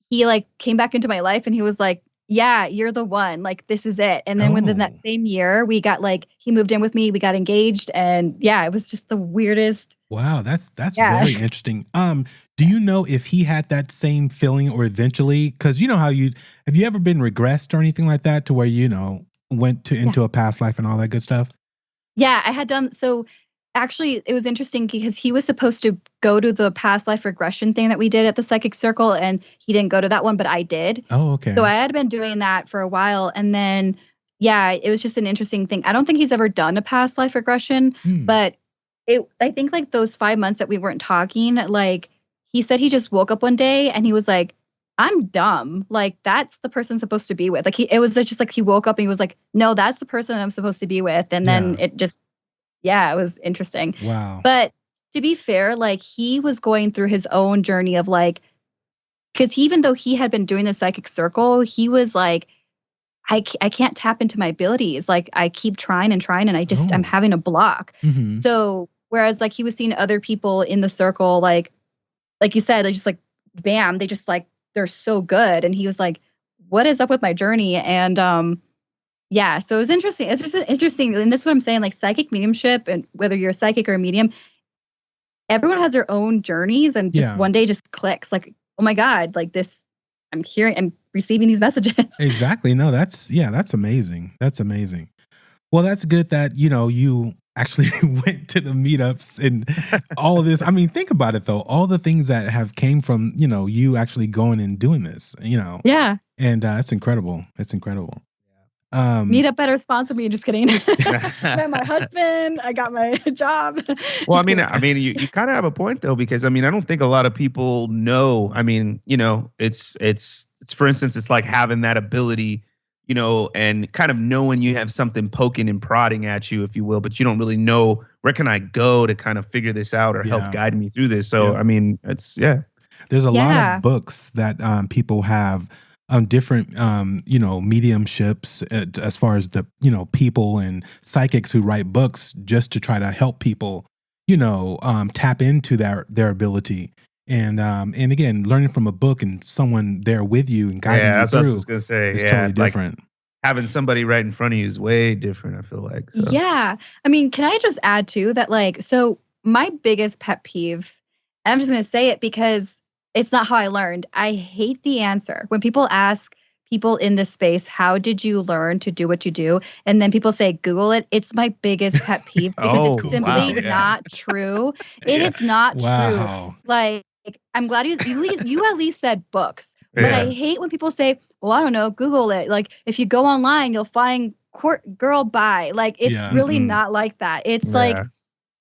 he like came back into my life and he was like, yeah, you're the one. Like, this is it. And then within that same year, we got like, he moved in with me, we got engaged. And yeah, it was just the weirdest. Wow. That's very interesting. Do you know if he had that same feeling or eventually, cause you know how have you ever been regressed or anything like that to where, went into a past life and all that good stuff? Yeah, I had done. So actually, it was interesting because he was supposed to go to the past life regression thing that we did at the Psychic Circle, and he didn't go to that one, but I did. Oh, okay. So I had been doing that for a while, and then, yeah, it was just an interesting thing. I don't think he's ever done a past life regression, but I think like those 5 months that we weren't talking, like he said he just woke up one day and he was like, I'm dumb. Like that's the person I'm supposed to be with. Like it was just like he woke up and he was like, no, that's the person I'm supposed to be with. And then it just, it was interesting. Wow. But to be fair, like he was going through his own journey of like, because even though he had been doing the Psychic Circle, he was like, I can't tap into my abilities. Like I keep trying and trying and I'm having a block. Mm-hmm. So whereas like he was seeing other people in the circle, like you said, just like, bam, they just like, they're so good. And he was like, what is up with my journey? And so it was interesting. It's just interesting. And this is what I'm saying, like psychic mediumship, and whether you're a psychic or a medium, everyone has their own journeys and just one day just clicks like, oh my God, like this, I'm receiving these messages. Exactly. No, that's amazing. That's amazing. Well, that's good that, you actually went to the meetups and all of this. I mean, think about it though. All the things that have came from, you actually going and doing this, Yeah. And it's incredible. It's incredible. Meetup better sponsor me. Just kidding. I met my husband. I got my job. Well, I mean, you kind of have a point though, because I don't think a lot of people know. I mean, it's for instance, it's like having that ability, and kind of knowing you have something poking and prodding at you, if you will, but you don't really know where can I go to kind of figure this out or help guide me through this. So, I mean, it's There's a lot of books that people have. Different, mediumships as far as the, people and psychics who write books just to try to help people, tap into their ability. And again, learning from a book and someone there with you and guiding you through. What I was gonna say. Is totally different. Like having somebody right in front of you is way different, I feel like. So. Yeah. I mean, can I just add too that like, so my biggest pet peeve, and I'm just going to say it because it's not how I learned. I hate the answer. When people ask people in this space, how did you learn to do what you do? And then people say, Google it. It's my biggest pet peeve because it's simply not true. It is not true. Like, I'm glad you at least said books. But I hate when people say, well, I don't know, Google it. Like, if you go online, you'll find court girl bye. Like, it's really not like that. It's like,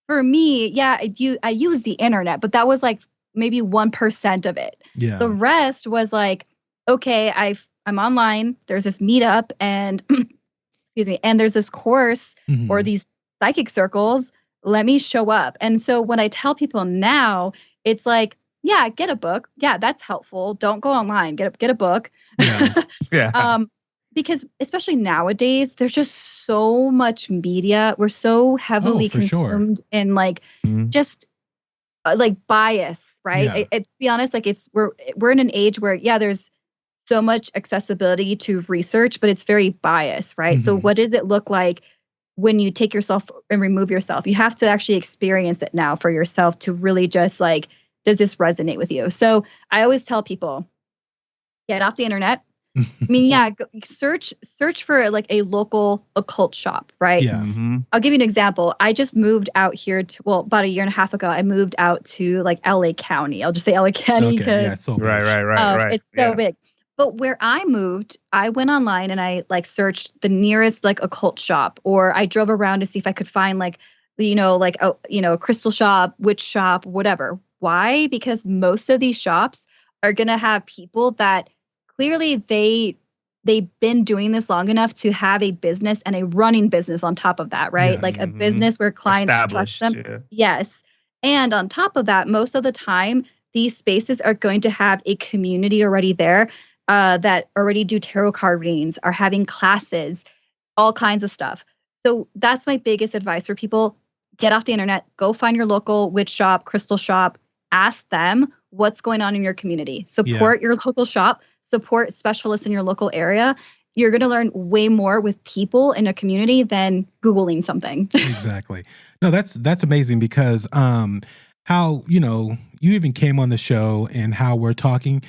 for me, I use the internet, but that was like maybe 1% of it. Yeah. The rest was like, okay, I'm online. There's this meetup, and excuse me, and there's this course or Mhm. these psychic circles, let me show up. And so when I tell people now, it's like, yeah, get a book. Yeah, that's helpful. Don't go online. Get a book. Yeah. Yeah. Because especially nowadays, there's just so much media. We're so heavily for sure. consumed in like Mhm. just like bias, right? Yeah. To be honest, like we're in an age where there's so much accessibility to research, but it's very biased, right? So Mhm. what does it look like when you take yourself and remove yourself? You have to actually experience it now for yourself to really just like, does this resonate with you? So I always tell people, get off the internet. I mean, search for like a local occult shop, right? Yeah. Mhm. I'll give you an example. I just moved out here about a year and a half ago. I moved out to like LA County. I'll just say LA County Okay. because Yeah. So Right, big. right. it's so Yeah. big. But where I moved, I went online and I like searched the nearest like occult shop, or I drove around to see if I could find like, a crystal shop, witch shop, whatever. Why? Because most of these shops are going to have people that clearly they've been doing this long enough to have a business and a running business on top of that, right? Yes. Like a Mhm. business where clients trust Established. them. Yeah. Yes. And on top of that, most of the time, these spaces are going to have a community already there that already do tarot card readings, are having classes, all kinds of stuff. So that's my biggest advice for people. Get off the internet, go find your local witch shop, crystal shop, ask them what's going on in your community. Support your local shop, support specialists in your local area. You're going to learn way more with people in a community than Googling something. Exactly. No, that's amazing because how, you even came on the show and how we're talking.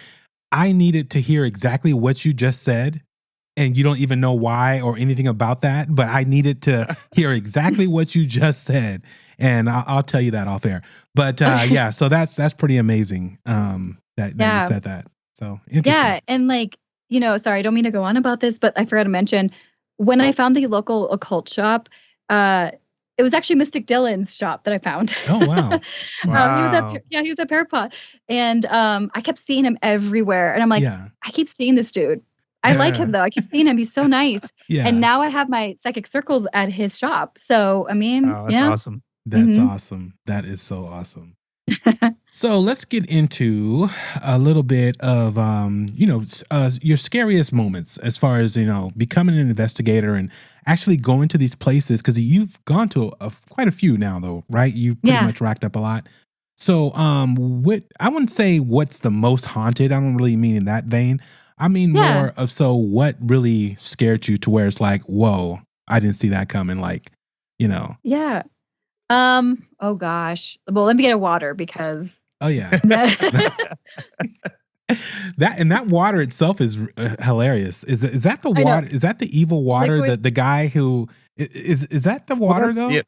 I needed to hear exactly what you just said, and you don't even know why or anything about that, but I needed to hear exactly what you just said, and I'll tell you that off air. But yeah, so that's pretty amazing. That you said that. So interesting. Yeah, and like, sorry, I don't mean to go on about this, but I forgot to mention when I found the local occult shop, it was actually Mystic Dylan's shop that I found. Oh wow. Wow. He was at Parapod, and I kept seeing him everywhere, and I'm like, Yeah. I keep seeing this dude. I like him though. I keep seeing him. He's so nice. Yeah. And now I have my psychic circles at his shop. So I mean, Oh, that's awesome. That's awesome. That is so awesome. So let's get into a little bit of, your scariest moments as far as, becoming an investigator and actually going to these places. Cause you've gone to quite a few now though, right? You've pretty much racked up a lot. So, I wouldn't say what's the most haunted. I don't really mean in that vein. I mean more of, what really scared you to where it's like, whoa, I didn't see that coming. Like, Yeah. Oh gosh. Well, let me get a water because. Oh yeah. that water itself is hilarious. Is that the water? Is that the evil water? Liquid. The guy who is that the water though? Yeah,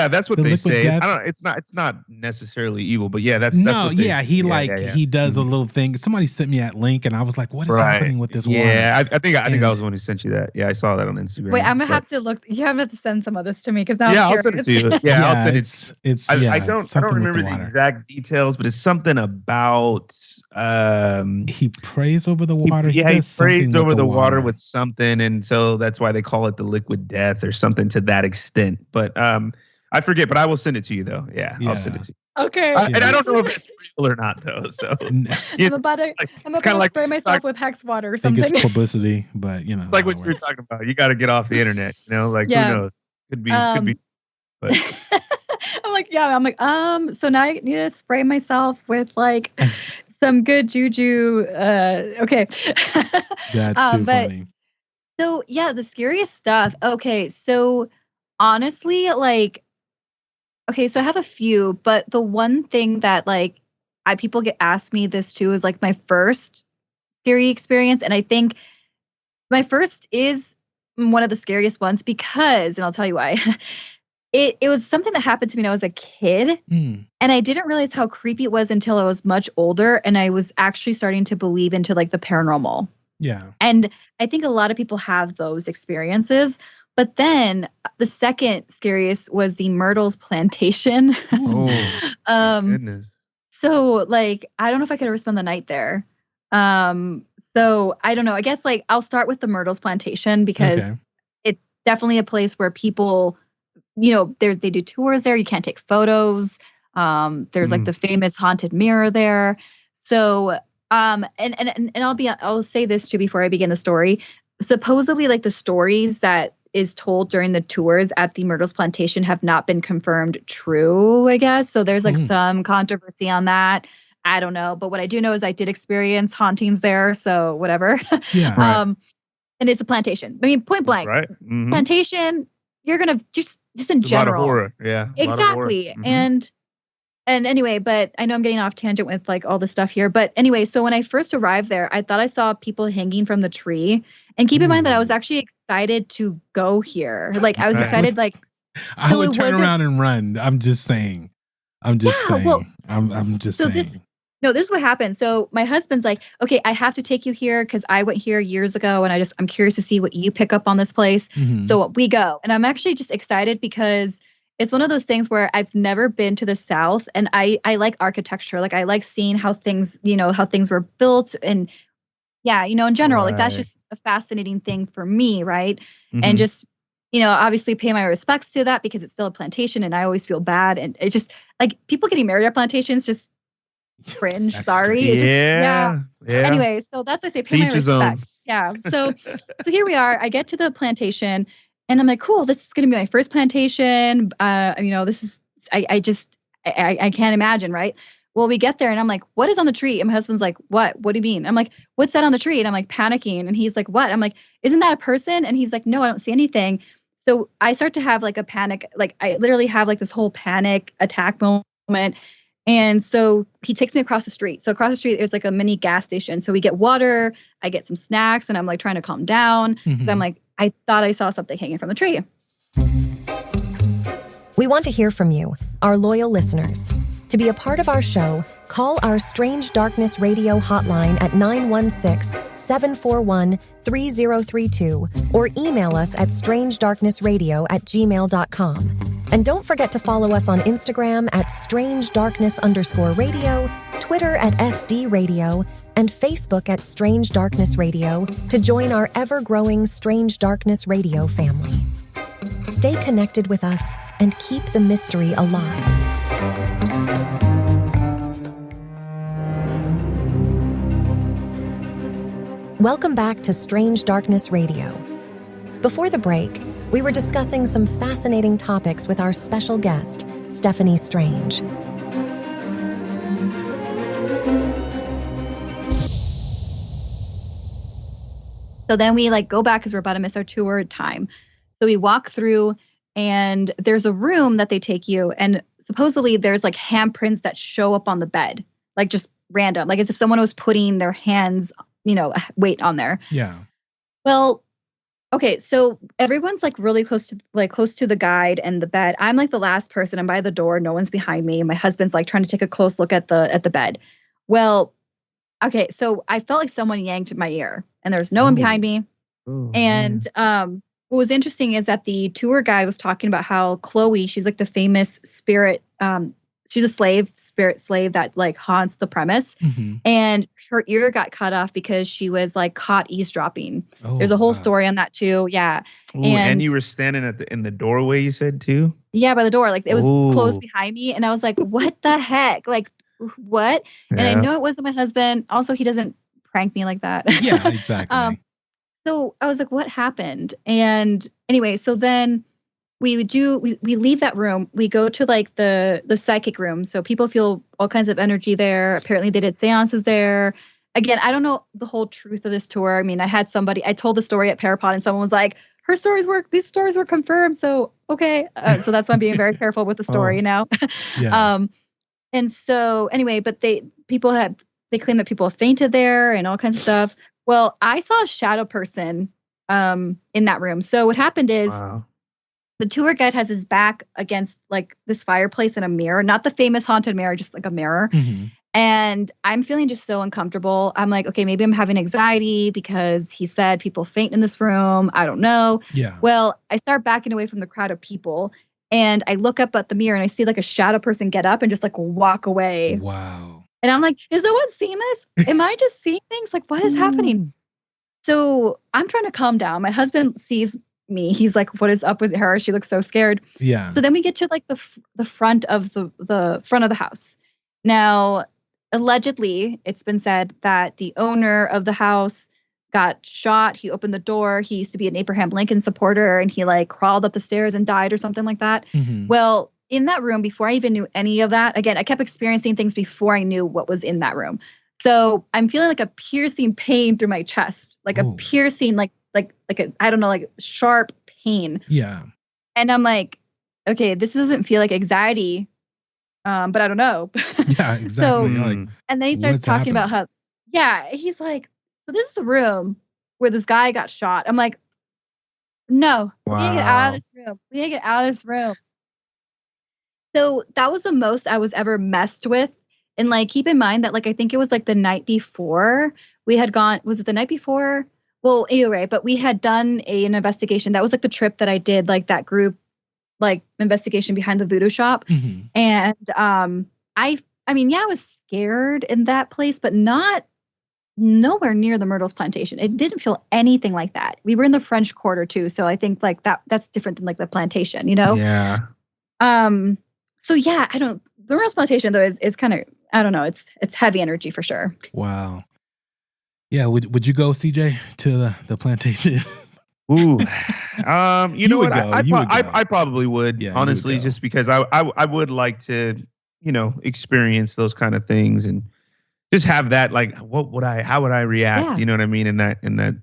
that's what The they liquid say. death? I don't. It's not necessarily evil, but yeah, that's No, what they yeah, say. he he does a little thing. Somebody sent me that link, and I was like, "What is happening with this water?" Yeah, I think I was the one who sent you that. Yeah, I saw that on Instagram. Wait, I'm gonna have to look. You have to send some of this to me because now I'm I'll send it to you. Yeah, I'll send it. It's I don't remember the exact details, but it's something about he prays over the water. He prays over the water with something, and so that's why they call it the liquid death or something to that extent. But I forget, but I will send it to you though. Yeah. I'll send it to you. Okay. And I don't know if it's real or not though. So I'm about to spray myself with hex water or I think something. it's publicity, but like what you were talking about. You got to get off the internet. Who knows? Could be. But I'm like, so now I need to spray myself with like some good juju. Okay. That's too funny. So yeah, the scariest stuff. Okay, so honestly, like, okay, so I have a few, but the one thing that like people get asked me this too is like my first scary experience, and I think my first is one of the scariest ones because, and I'll tell you why. It was something that happened to me when I was a kid, and I didn't realize how creepy it was until I was much older, and I was actually starting to believe into like the paranormal. Yeah. And I think a lot of people have those experiences. But then the second scariest was the Myrtles plantation. Oh, goodness. So like, I don't know if I could ever spend the night there. So I don't know. I guess like I'll start with the Myrtles plantation because it's definitely a place where people, they do tours there. You can't take photos. There's like the famous haunted mirror there. So, and I'll say this too before I begin the story. Supposedly, like the stories that is told during the tours at the Myrtles Plantation have not been confirmed true, I guess. So there's like some controversy on that. I don't know. But what I do know is I did experience hauntings there. So whatever. Yeah. And it's a plantation. I mean, point blank. Right. Plantation, you're going to just in It's general. A lot of horror. Yeah. Exactly. And anyway, but I know I'm getting off tangent with like all the stuff here. But anyway, so when I first arrived there, I thought I saw people hanging from the tree. And keep in mind that I was actually excited to go here. Like I was excited, like I would turn around and run. I'm just saying. I'm just saying. This is what happened. So my husband's like, okay, I have to take you here because I went here years ago and I'm curious to see what you pick up on this place. So we go. And I'm actually just excited because it's one of those things where I've never been to the South, and I like architecture. Like I like seeing how things were built, and in general, like that's just a fascinating thing for me, right? And just, obviously pay my respects to that because it's still a plantation, and I always feel bad, and it's just like people getting married at plantations just cringe. Sorry. Yeah. Anyway, so that's why I say pay my respect. Yeah. So here we are. I get to the plantation. And I'm like, cool, this is going to be my first plantation. This is, I can't imagine, right? Well, we get there and I'm like, what is on the tree? And my husband's like, what? What do you mean? I'm like, what's that on the tree? And I'm like panicking. And he's like, what? I'm like, isn't that a person? And he's like, no, I don't see anything. So I start to have like a panic. Like I literally have like this whole panic attack moment. And so he takes me across the street. So across the street, there's like a mini gas station. So we get water, I get some snacks, and I'm like trying to calm down. So I'm like, I thought I saw something hanging from the tree. We want to hear from you, our loyal listeners. To be a part of our show, call our Strange Darkness Radio hotline at 916-741-3032 or email us at strangedarknessradio@gmail.com. And don't forget to follow us on Instagram at strangedarkness_radio, Twitter at SD Radio, and Facebook at Strange Darkness Radio to join our ever-growing Strange Darkness Radio family. Stay connected with us and keep the mystery alive. Welcome back to Strange Darkness Radio. Before the break, we were discussing some fascinating topics with our special guest, Steffany Strange. So then we like go back because we're about to miss our tour time. So we walk through and there's a room that they take you, and supposedly there's like handprints that show up on the bed, like just random, like as if someone was putting their hands, weight on there. Yeah. Well, okay, so everyone's like really close to the guide and the bed. I'm like the last person. I'm by the door. No one's behind me. My husband's like trying to take a close look at the bed. Well, okay, so I felt like someone yanked my ear, and there's no one behind me. And what was interesting is that the tour guide was talking about how Chloe, she's like the famous spirit. She's a spirit slave that like haunts the premise. And her ear got cut off because she was like caught eavesdropping. There's a whole story on that too. Yeah. Ooh, and you were standing in the doorway, you said too? Yeah, by the door. Like it was closed behind me. And I was like, what the heck? Like, what? And I know it wasn't my husband. Also, he doesn't prank me like that. Yeah, exactly. So I was like, what happened? And anyway, so then we leave that room. We go to like the psychic room. So people feel all kinds of energy there. Apparently they did seances there. Again, I don't know the whole truth of this tour. I mean, I told the story at Parapod and someone was like, these stories were confirmed. So, okay. So that's why I'm being very careful with the story now. Yeah. And so anyway, but they claim that people have fainted there and all kinds of stuff. Well, I saw a shadow person in that room. So what happened is the tour guide has his back against like this fireplace and a mirror, not the famous haunted mirror, just like a mirror. And I'm feeling just so uncomfortable. I'm like, okay, maybe I'm having anxiety because he said people faint in this room. I don't know. Yeah. Well, I start backing away from the crowd of people and I look up at the mirror and I see like a shadow person get up and just like walk away. Wow. And I'm like, is no one seeing this? Am I just seeing things? Like, what is happening? So I'm trying to calm down. My husband sees me. He's like, what is up with her? She looks so scared. Yeah. So then we get to like the front of the front of the house. Now, allegedly, it's been said that the owner of the house got shot. He opened the door. He used to be an Abraham Lincoln supporter, and he like crawled up the stairs and died or something like that. Mm-hmm. Well, in that room, before I even knew any of that, again, I kept experiencing things before I knew what was in that room. So I'm feeling like a piercing pain through my chest, like Ooh. a piercing, like a, I don't know, like sharp pain. Yeah. And I'm like, okay, this doesn't feel like anxiety, but I don't know. Yeah, exactly. So, Like, and then he starts what's talking about happening? he's like, so this is a room where this guy got shot. I'm like, no, we need to get out of this room. We need to get out of this room. So that was the most I was ever messed with. And like, keep in mind that like, I think it was like the night before we had gone, was it the night before? Well, either way, but we had done an investigation. That was like the trip that I did, like that group, like investigation behind the voodoo shop. Mm-hmm. And I mean, yeah, I was scared in that place, but nowhere near the Myrtles plantation. It didn't feel anything like that. We were in the French Quarter too. So I think like that's different than like the plantation, you know? Yeah. So yeah, the Myrtles plantation though is kind of, I don't know, it's heavy energy for sure. Wow. Yeah. Would you go, CJ, to the plantation? Ooh. You know would what? go. I probably would, Yeah, honestly, you would go. just because I would like to, experience those kind of things and just have that, like, how would I react? Yeah. You know what I mean? In that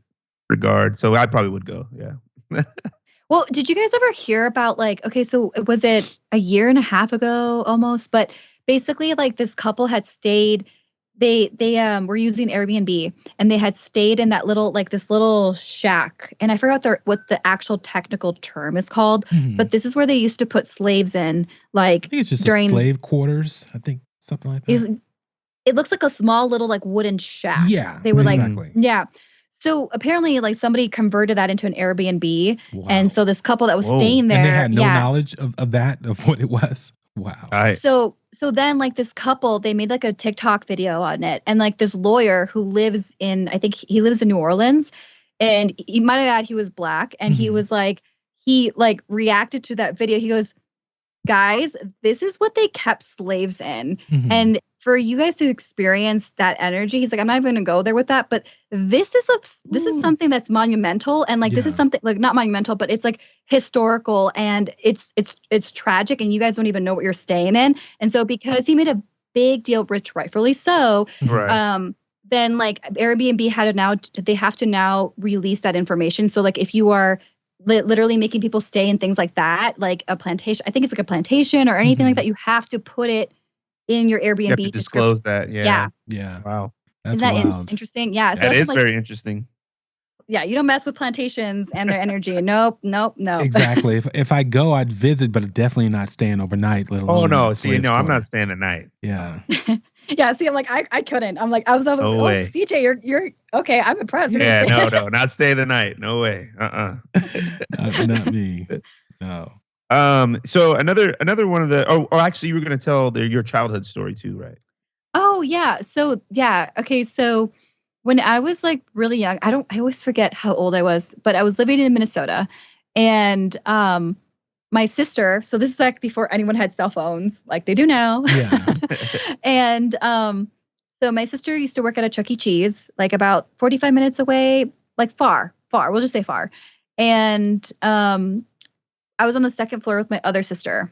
regard. So I probably would go. Yeah. Well, did you guys ever hear about like, okay, so was it a year and a half ago almost? But basically like this couple had stayed, they were using Airbnb and they had stayed in that little, like this little shack. And I forgot what the actual technical term is called, Mhm. but this is where they used to put slaves in, like I think it's just during slave quarters. I think something like that. it looks like a small little like wooden shack. Yeah, They were like, exactly. yeah. So apparently like somebody converted that into an Airbnb. Wow. And so this couple that was Whoa. staying there. And they had no yeah. knowledge of what it was. Wow. So then like this couple, they made like a TikTok video on it. And like this lawyer who lives in, I think he lives in New Orleans, and he might have had, he was black. And he was like, he like reacted to that video. He goes, guys, this is what they kept slaves in. Mhm. And for you guys to experience that energy, he's like, I'm not even gonna go there with that. But this is something that's monumental. And like, this is Yeah. something like not monumental, but it's like historical and it's tragic. And you guys don't even know what you're staying in. And so because he made a big deal, which rightfully so, Right. then like Airbnb they have to now release that information. So like if you are literally making people stay in things like that, like a plantation, I think it's like a plantation or anything like that, you have to put it in your Airbnb. You have to disclose that. Yeah. Yeah. Wow. That's Isn't that wild. interesting? Yeah. So That that's is like, very interesting. yeah, you don't mess with plantations and their energy. Nope. Exactly. If I go, I'd visit, but definitely not staying overnight. Let alone Oh no. in See, slave no, I'm quarter. not staying the night. Yeah. Yeah. See, I'm like, I couldn't. I'm like, I was over. No Oh, way. CJ, you're okay. I'm impressed. You're Yeah, gonna stay. no, not stay the night. No way. Not me. No. So another one of the actually you were gonna tell your childhood story too, right? Oh yeah. So yeah. Okay. So when I was like really young, I always forget how old I was, but I was living in Minnesota, and my sister. So this is like before anyone had cell phones like they do now. Yeah. And so my sister used to work at a Chuck E. Cheese, like about 45 minutes away, like far. We'll just say far. And I was on the second floor with my other sister.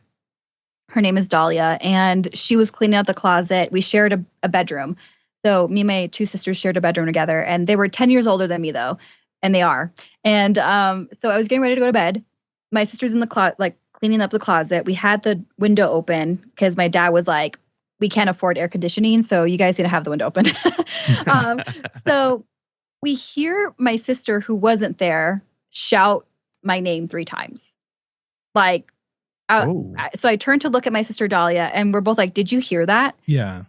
Her name is Dahlia, and she was cleaning out the closet. We shared a bedroom. So me and my two sisters shared a bedroom together, and they were 10 years older than me though. And they are. And so I was getting ready to go to bed. My sister's in the closet, like cleaning up the closet. We had the window open because my dad was like, we can't afford air conditioning, so you guys need to have the window open. So we hear my sister, who wasn't there, shout my name 3 times. Like, so I turned to look at my sister Dahlia, and we're both like, did you hear that? Yeah.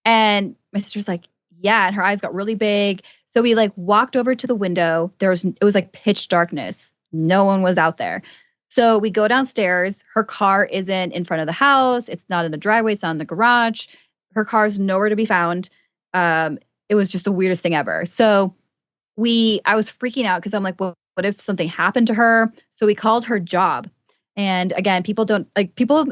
And my sister's like, yeah. And her eyes got really big. So we like walked over to the window. It was like pitch darkness. No one was out there. So we go downstairs. Her car isn't in front of the house. It's not in the driveway. It's not in the garage. Her car's nowhere to be found. It was just the weirdest thing ever. So I was freaking out because I'm like, well, what if something happened to her? So we called her job. And again, people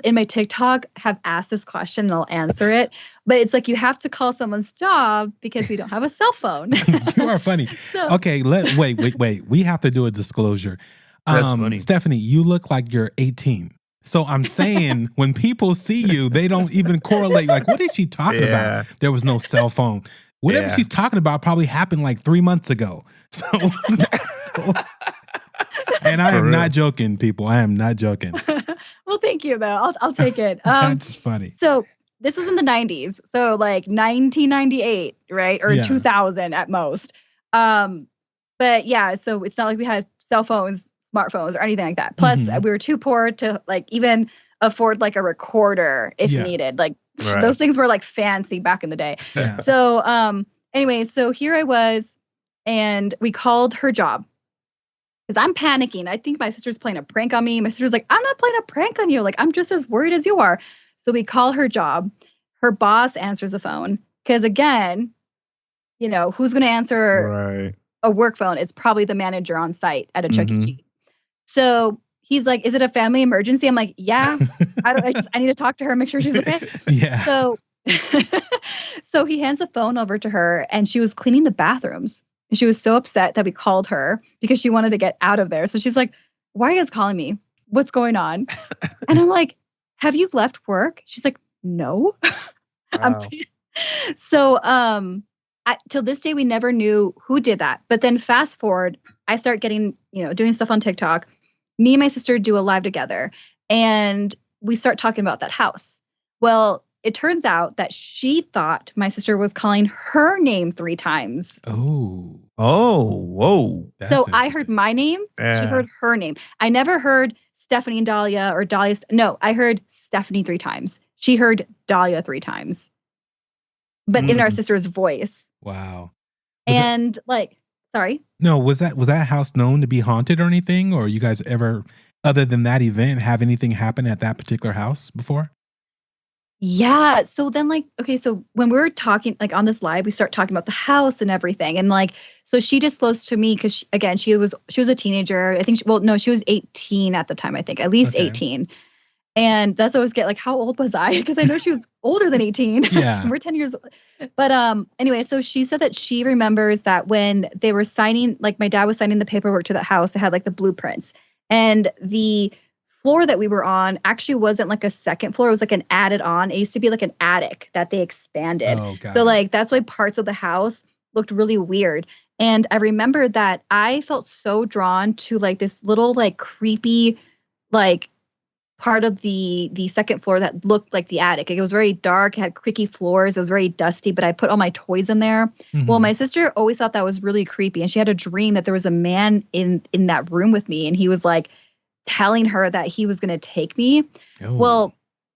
in my TikTok have asked this question and I'll answer it. But it's like you have to call someone's job because we don't have a cell phone. You are funny. Okay, wait. We have to do a disclosure. That's funny. Steffany, you look like you're 18. So I'm saying when people see you, they don't even correlate. Like, what is she talking about? There was no cell phone. Whatever she's talking about probably happened like 3 months ago. So and I am not joking, people. I am not joking. Well, thank you, though. I'll take it. That's funny. So this was in the 90s. So like 1998, right? Or 2000 at most. But yeah, so it's not like we had cell phones, smartphones, or anything like that. Plus, we were too poor to like even afford like a recorder if needed. Like those things were like fancy back in the day. Yeah. So anyway, so here I was, and we called her job. Because I'm panicking. I think my sister's playing a prank on me. My sister's like, I'm not playing a prank on you. Like, I'm just as worried as you are. So we call her job. Her boss answers the phone. Because again, you know, who's going to answer a work phone? It's probably the manager on site at a Chuck E. Cheese. So he's like, is it a family emergency? I'm like, yeah. I need to talk to her, make sure she's okay. Yeah. So he hands the phone over to her, and she was cleaning the bathrooms. And she was so upset that we called her because she wanted to get out of there. So she's like, why are you guys calling me? What's going on? And I'm like, have you left work? She's like, no. Wow. Till this day, we never knew who did that. But then fast forward, I start getting, doing stuff on TikTok. Me and my sister do a live together, and we start talking about that house. Well, it turns out that she thought my sister was calling her name 3 times. Oh, whoa. So I heard my name. She heard her name. I never heard Steffany and Dahlia or Dahlia. No, I heard Steffany 3 times. She heard Dahlia 3 times. But in our sister's voice. Wow. Sorry? No, was that house known to be haunted or anything? Or you guys ever, other than that event, have anything happen at that particular house before? Yeah. So then so when we were talking, on this live, we start talking about the house and everything. And so she disclosed to me, because she was a teenager. I think, she was 18 at the time, I think, at least 18. And that's always get how old was I? Because I know she was older than 18. Yeah. We're 10 years old. But anyway, so she said that she remembers that when they were signing, my dad was signing the paperwork to that house, it had the blueprints. And the floor that we were on actually wasn't a second floor. It was an added on. It used to be an attic that they expanded. Oh, so that's why parts of the house looked really weird. And I remember that I felt so drawn to this little creepy part of the second floor that looked like the attic. It was very dark, it had creaky floors, it was very dusty, but I put all my toys in there. Mm-hmm. Well, my sister always thought that was really creepy, and she had a dream that there was a man in that room with me, and he was telling her that he was going to take me. Oh. Well,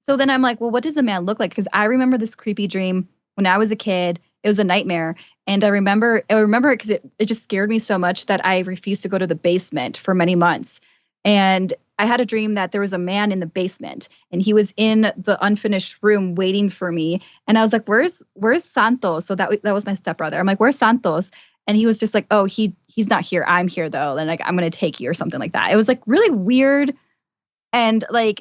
so then I'm like, well, what did the man look like? Because I remember this creepy dream when I was a kid. It was a nightmare. And I remember it because it just scared me so much that I refused to go to the basement for many months. And I had a dream that there was a man in the basement, and he was in the unfinished room waiting for me. And I was like, where's Santos? So that was my stepbrother. I'm like, where's Santos? And he was just like, oh, he's not here. I'm here though. And I'm going to take you or something like that. It was really weird. And I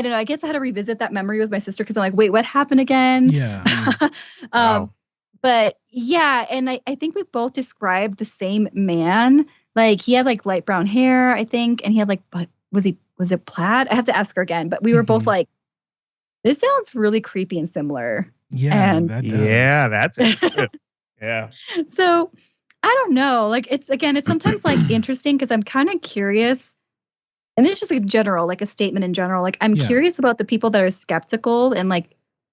don't know, I guess I had to revisit that memory with my sister, because I'm like, wait, what happened again? Yeah. Wow. But yeah. And I think we both described the same man. He had light brown hair, I think. And he had but was it plaid? I have to ask her again, but we were both this sounds really creepy and similar. Yeah. And that does. Yeah, that's it. Yeah. So I don't know. It's sometimes interesting, because I'm kind of curious. And it's just general, a statement in general. I'm curious about the people that are skeptical and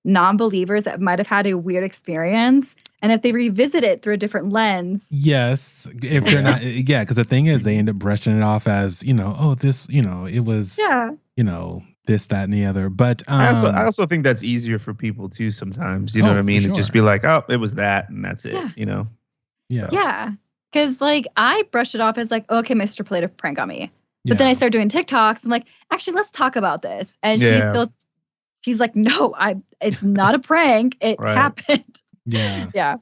non-believers that might have had a weird experience. And if they revisit it through a different lens. Yes. If they're not, because the thing is, they end up brushing it off as, this, it was, this, that, and the other. But I also think that's easier for people too sometimes. You know what I mean? Sure. To just be like, oh, it was that, and that's it. Yeah. Yeah. Yeah. Because I brushed it off as okay, my sister played a prank on me. But then I started doing TikToks. I'm like, actually, let's talk about this. And she's like, no, it's not a prank. It happened. Yeah. Yeah.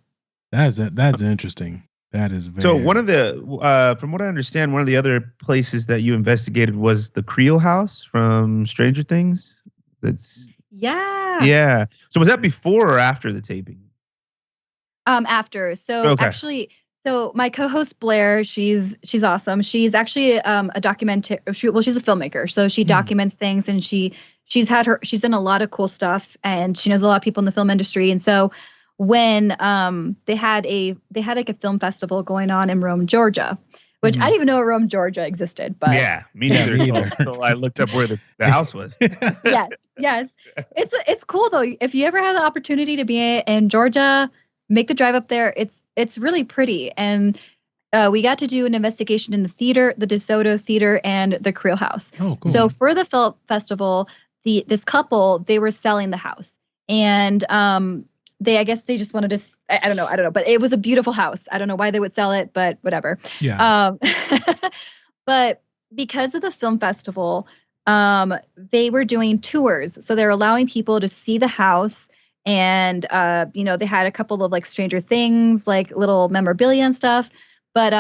That's interesting. That is very. So one of the, from what I understand, one of the other places that you investigated was the Creel house from Stranger Things. Yeah. So was that before or after the taping? After. So actually, so my co-host Blair, she's awesome. She's actually a she's a filmmaker. So she documents things, and she's done a lot of cool stuff, and she knows a lot of people in the film industry. And so when they had like a film festival going on in Rome, Georgia, which I didn't even know Rome, Georgia existed. But yeah, me neither. So I looked up where the house was. Yes. It's cool though. If you ever have the opportunity to be in Georgia, make the drive up there. It's really pretty. And we got to do an investigation in the theater, the DeSoto Theater, and the Creel House. Oh, cool. So for the film festival, this couple, they were selling the house, and I guess they just wanted to. I don't know, but it was a beautiful house. I don't know why they would sell it, but whatever. Yeah. But because of the film festival, they were doing tours, so they're allowing people to see the house. And, they had a couple of like Stranger Things, like little memorabilia and stuff. But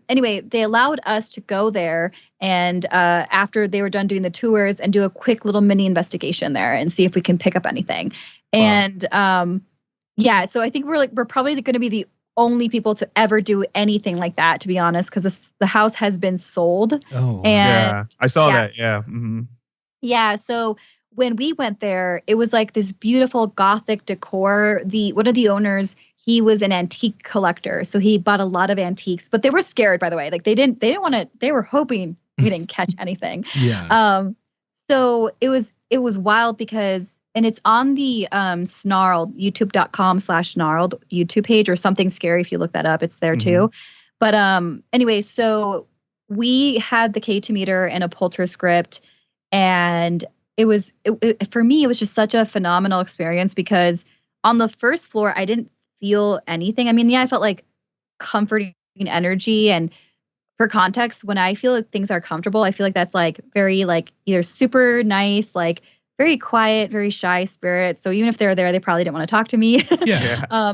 anyway, they allowed us to go there. And after they were done doing the tours, and do a quick little mini investigation there and see if we can pick up anything. Wow. And so I think we're probably going to be the only people to ever do anything like that, to be honest, because the house has been sold. Oh, wow. And I saw that. Yeah. Mm-hmm. Yeah. So when we went there, it was like this beautiful Gothic decor. One of the owners, he was an antique collector, so he bought a lot of antiques. But they were scared, by the way. Like they didn't want to. They were hoping we didn't catch anything. Yeah. So it was wild because, and it's on the Snarled, youtube.com/Snarled YouTube page, or Something Scary. If you look that up, it's there too. But anyway, so we had the K2 meter and a polter script, and for me, it was just such a phenomenal experience because on the first floor, I didn't feel anything. I mean, yeah, I felt like comforting energy. And for context, when I feel like things are comfortable, I feel like that's like very like either super nice, like very quiet, very shy spirits. So even if they're there, they probably didn't want to talk to me. Yeah.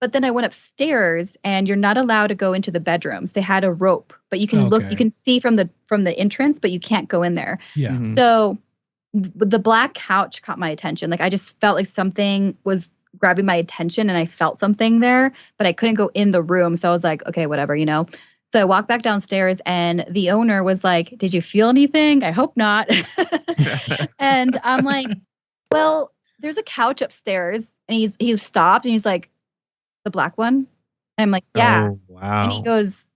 But then I went upstairs, and you're not allowed to go into the bedrooms. They had a rope, but you can look, you can see from the entrance, but you can't go in there. Yeah. So the black couch caught my attention. Like I just felt like something was grabbing my attention, and I felt something there, but I couldn't go in the room. So I was like, okay, whatever, So I walked back downstairs, and the owner was like, "Did you feel anything? I hope not." And I'm like, "Well, there's a couch upstairs." And he stopped, and he's like, "The black one?" And I'm like, "Yeah." Oh, wow. And he goes,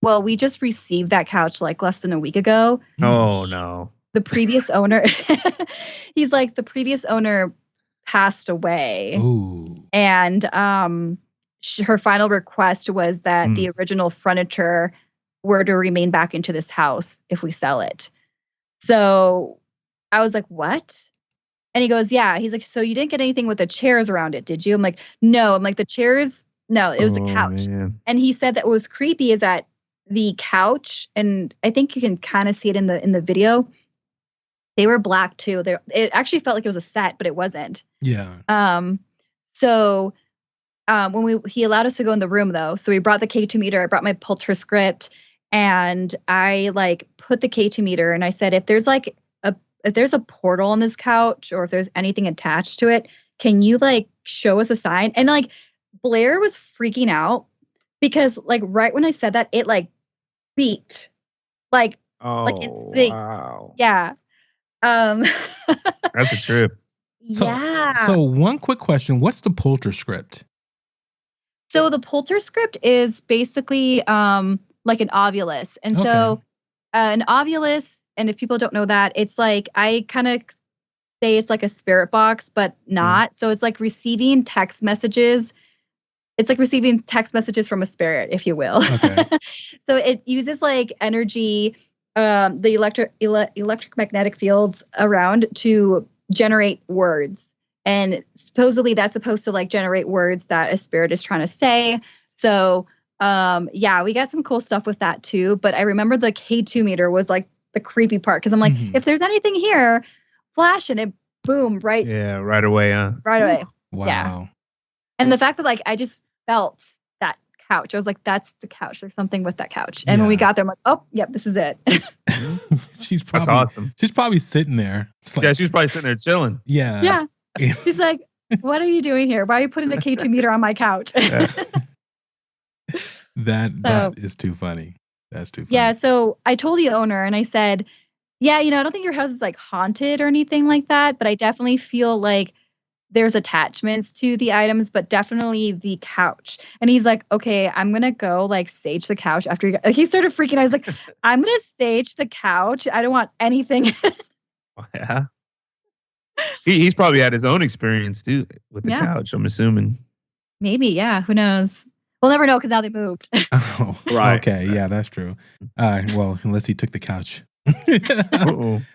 "Well, we just received that couch like less than a week ago." Oh, no. The previous owner, he's like, the previous owner passed away. Ooh. And her final request was that the original furniture were to remain back into this house if we sell it. So I was like, what? And he goes, yeah. He's like, so you didn't get anything with the chairs around it, did you? I'm like, no. I'm like, the chairs, no, it was a couch. Man. And he said that what was creepy is that the couch, and I think you can kind of see it in the video, they were black too. It actually felt like it was a set, but it wasn't. Yeah. So when he allowed us to go in the room though, so we brought the K2 meter, I brought my polter script, and I like put the K2 meter, and I said, if there's a portal on this couch, or if there's anything attached to it, can you like show us a sign? And like Blair was freaking out because like right when I said that, it like beeped. Like it's wow. Yeah. That's a trip. So one quick question. What's the polter script? So the polter script is basically like an ovulus. And so an ovulus, and if people don't know that, it's like, I kind of say it's like a spirit box, but not. So it's like receiving text messages. It's like receiving text messages from a spirit, if you will. Okay. So it uses like energy, the electric magnetic fields around to generate words. And supposedly that's supposed to like generate words that a spirit is trying to say. So we got some cool stuff with that too. But I remember the K2 meter was like the creepy part, because I'm like, if there's anything here, flash, and it boom, right? Yeah, right away, huh? Right away. Wow. Yeah. And the fact that like I just felt that couch. I was like, that's the couch. There's something with that couch. And when we got there, I'm like, oh, yep, this is it. That's awesome. She's probably sitting there. Yeah, she's probably sitting there chilling. Yeah. She's like, what are you doing here? Why are you putting a K2 meter on my couch? That is too funny. That's too funny. Yeah, so I told the owner and I said, yeah, I don't think your house is like haunted or anything like that, but I definitely feel like there's attachments to the items, but definitely the couch. And he's like, okay, I'm going to go like sage the couch after you. Like, he started freaking out. I was like, I'm going to sage the couch. I don't want anything. Yeah. He's probably had his own experience too with the couch, I'm assuming. Maybe, yeah. Who knows? We'll never know because now they moved. Oh, right. Okay, yeah, that's true. Well, unless he took the couch.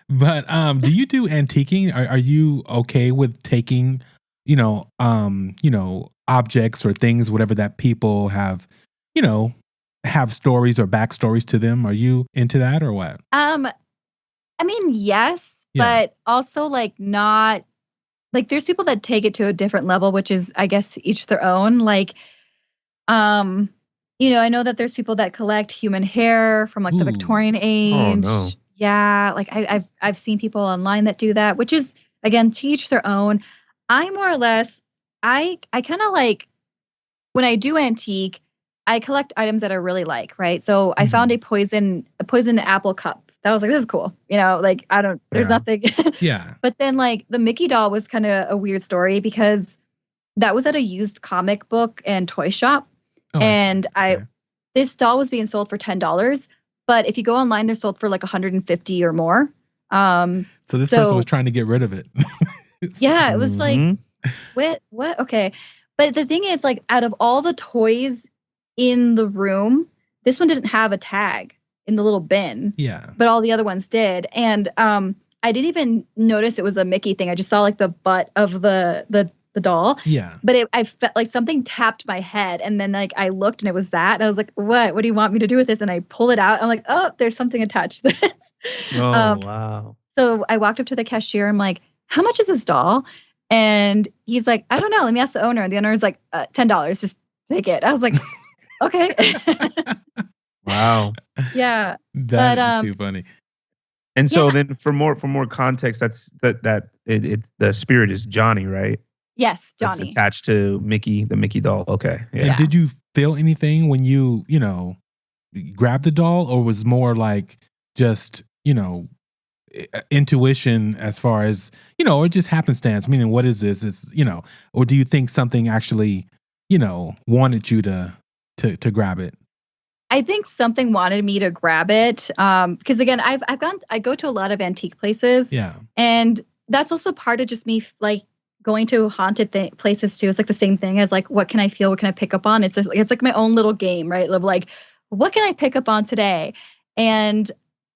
But do you do antiquing? Are you okay with taking, objects or things, whatever that people have, have stories or backstories to them? Are you into that or what? I mean, yes, but also like not like there's people that take it to a different level, which is, I guess, each their own. Like, I know that there's people that collect human hair from like the Victorian age. Oh, no. Yeah, like I've seen people online that do that, which is again to each their own. I more or less, I kind of like when I do antique, I collect items that I really like, right? So I found a poison apple cup. That was like, this is cool. There's nothing. Yeah. But then like the Mickey doll was kind of a weird story because that was at a used comic book and toy shop. Oh, and this doll was being sold for $10. But if you go online, they're sold for like $150 or more. So this person was trying to get rid of it. Yeah, it was like, what? Okay. But the thing is, like, out of all the toys in the room, this one didn't have a tag in the little bin. Yeah. But all the other ones did. And I didn't even notice it was a Mickey thing. I just saw like the butt of the doll. Yeah. But I felt like something tapped my head. And then like I looked and it was that. And I was like, what? What do you want me to do with this? And I pull it out. I'm like, oh, there's something attached to this. Oh, wow. So I walked up to the cashier. I'm like, how much is this doll? And he's like, I don't know. Let me ask the owner. And the owner is like, $10. Just take it. I was like, okay. Wow. Yeah. That is too funny. And so then for more context, it's the spirit is Johnny, right? Yes, Johnny. That's attached to Mickey, the Mickey doll. Okay. Yeah. And did you feel anything when you grabbed the doll, or was more like just, intuition as far as, or just happenstance, meaning what is this? Is, or do you think something actually, wanted you to grab it? I think something wanted me to grab it. Because again, I go to a lot of antique places. Yeah. And that's also part of just me like going to haunted places too. It's like the same thing as like, what can I feel? What can I pick up on? It's like my own little game, right? Of like, what can I pick up on today? And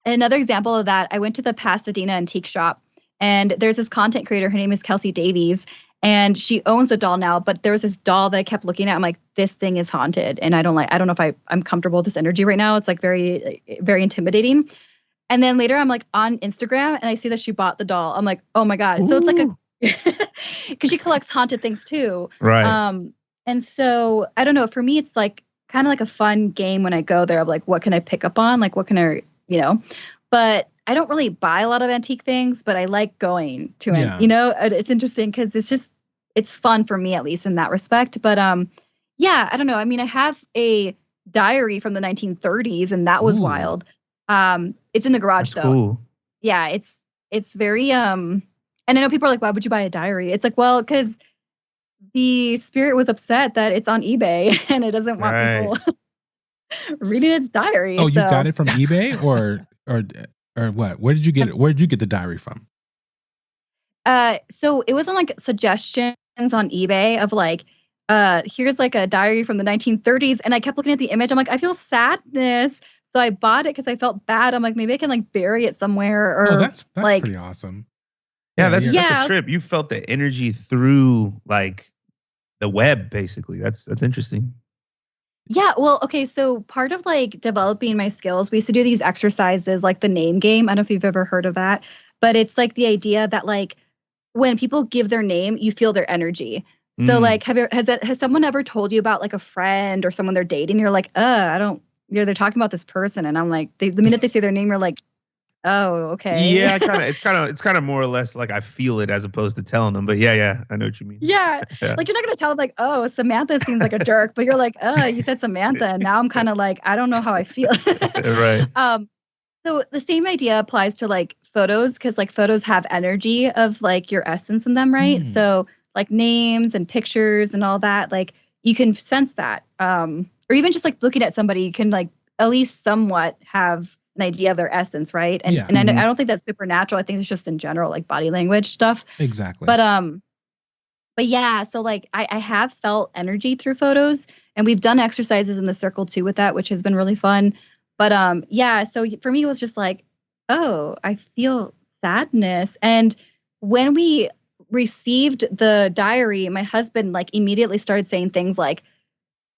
another example of that, I went to the Pasadena antique shop, and there's this content creator. Her name is Kelsey Davies, and she owns a doll now. But there was this doll that I kept looking at. I'm like, this thing is haunted, and I don't know if I'm comfortable with this energy right now. It's like very, very intimidating. And then later, I'm like on Instagram, and I see that she bought the doll. I'm like, oh my god! Ooh. So it's like because she collects haunted things too, right? And so I don't know. For me, it's like kind of like a fun game when I go there. Of like, what can I pick up on? Like, what can I, But I don't really buy a lot of antique things, but I like going to it. It's interesting because it's fun for me, at least in that respect. But I don't know. I mean, I have a diary from the 1930s, and that was wild. It's in the garage. That's though. Cool. Yeah, it's very and I know people are like, why would you buy a diary? It's like, well, because the spirit was upset that it's on eBay and it doesn't want people reading its diary. Oh, you got it from eBay or what? Where did you get it? Where did you get the diary from? So it was on like suggestions on eBay of like, here's like a diary from the 1930s. And I kept looking at the image. I'm like, I feel sadness. So I bought it because I felt bad. I'm like, maybe I can like bury it somewhere. Or that's like, pretty awesome. Yeah, that's a trip. You felt the energy through like the web, basically. That's interesting. Yeah, well, okay, so part of like developing my skills, we used to do these exercises like the name game. I don't know if you've ever heard of that, but it's like the idea that like when people give their name, you feel their energy. So like, has someone ever told you about like a friend or someone they're dating? You're like, I don't, they're talking about this person. And I'm like, the minute they say their name, you're like, oh, okay. Yeah, it's kind of more or less like I feel it as opposed to telling them. But yeah, I know what you mean. Yeah. Like you're not going to tell them like, oh, Samantha seems like a jerk, but you're like, you said Samantha. And now I'm kind of like, I don't know how I feel. Right. So the same idea applies to like photos, because like photos have energy of like your essence in them, right? So like names and pictures and all that, like you can sense that. Or even just like looking at somebody, you can like at least somewhat have an idea of their essence, right? And I don't think that's supernatural. I think it's just in general like body language stuff. Exactly. But yeah, so like I have felt energy through photos, and we've done exercises in the circle too with that, which has been really fun. But yeah, so for me it was just like, oh, I feel sadness. And when we received the diary, my husband like immediately started saying things like,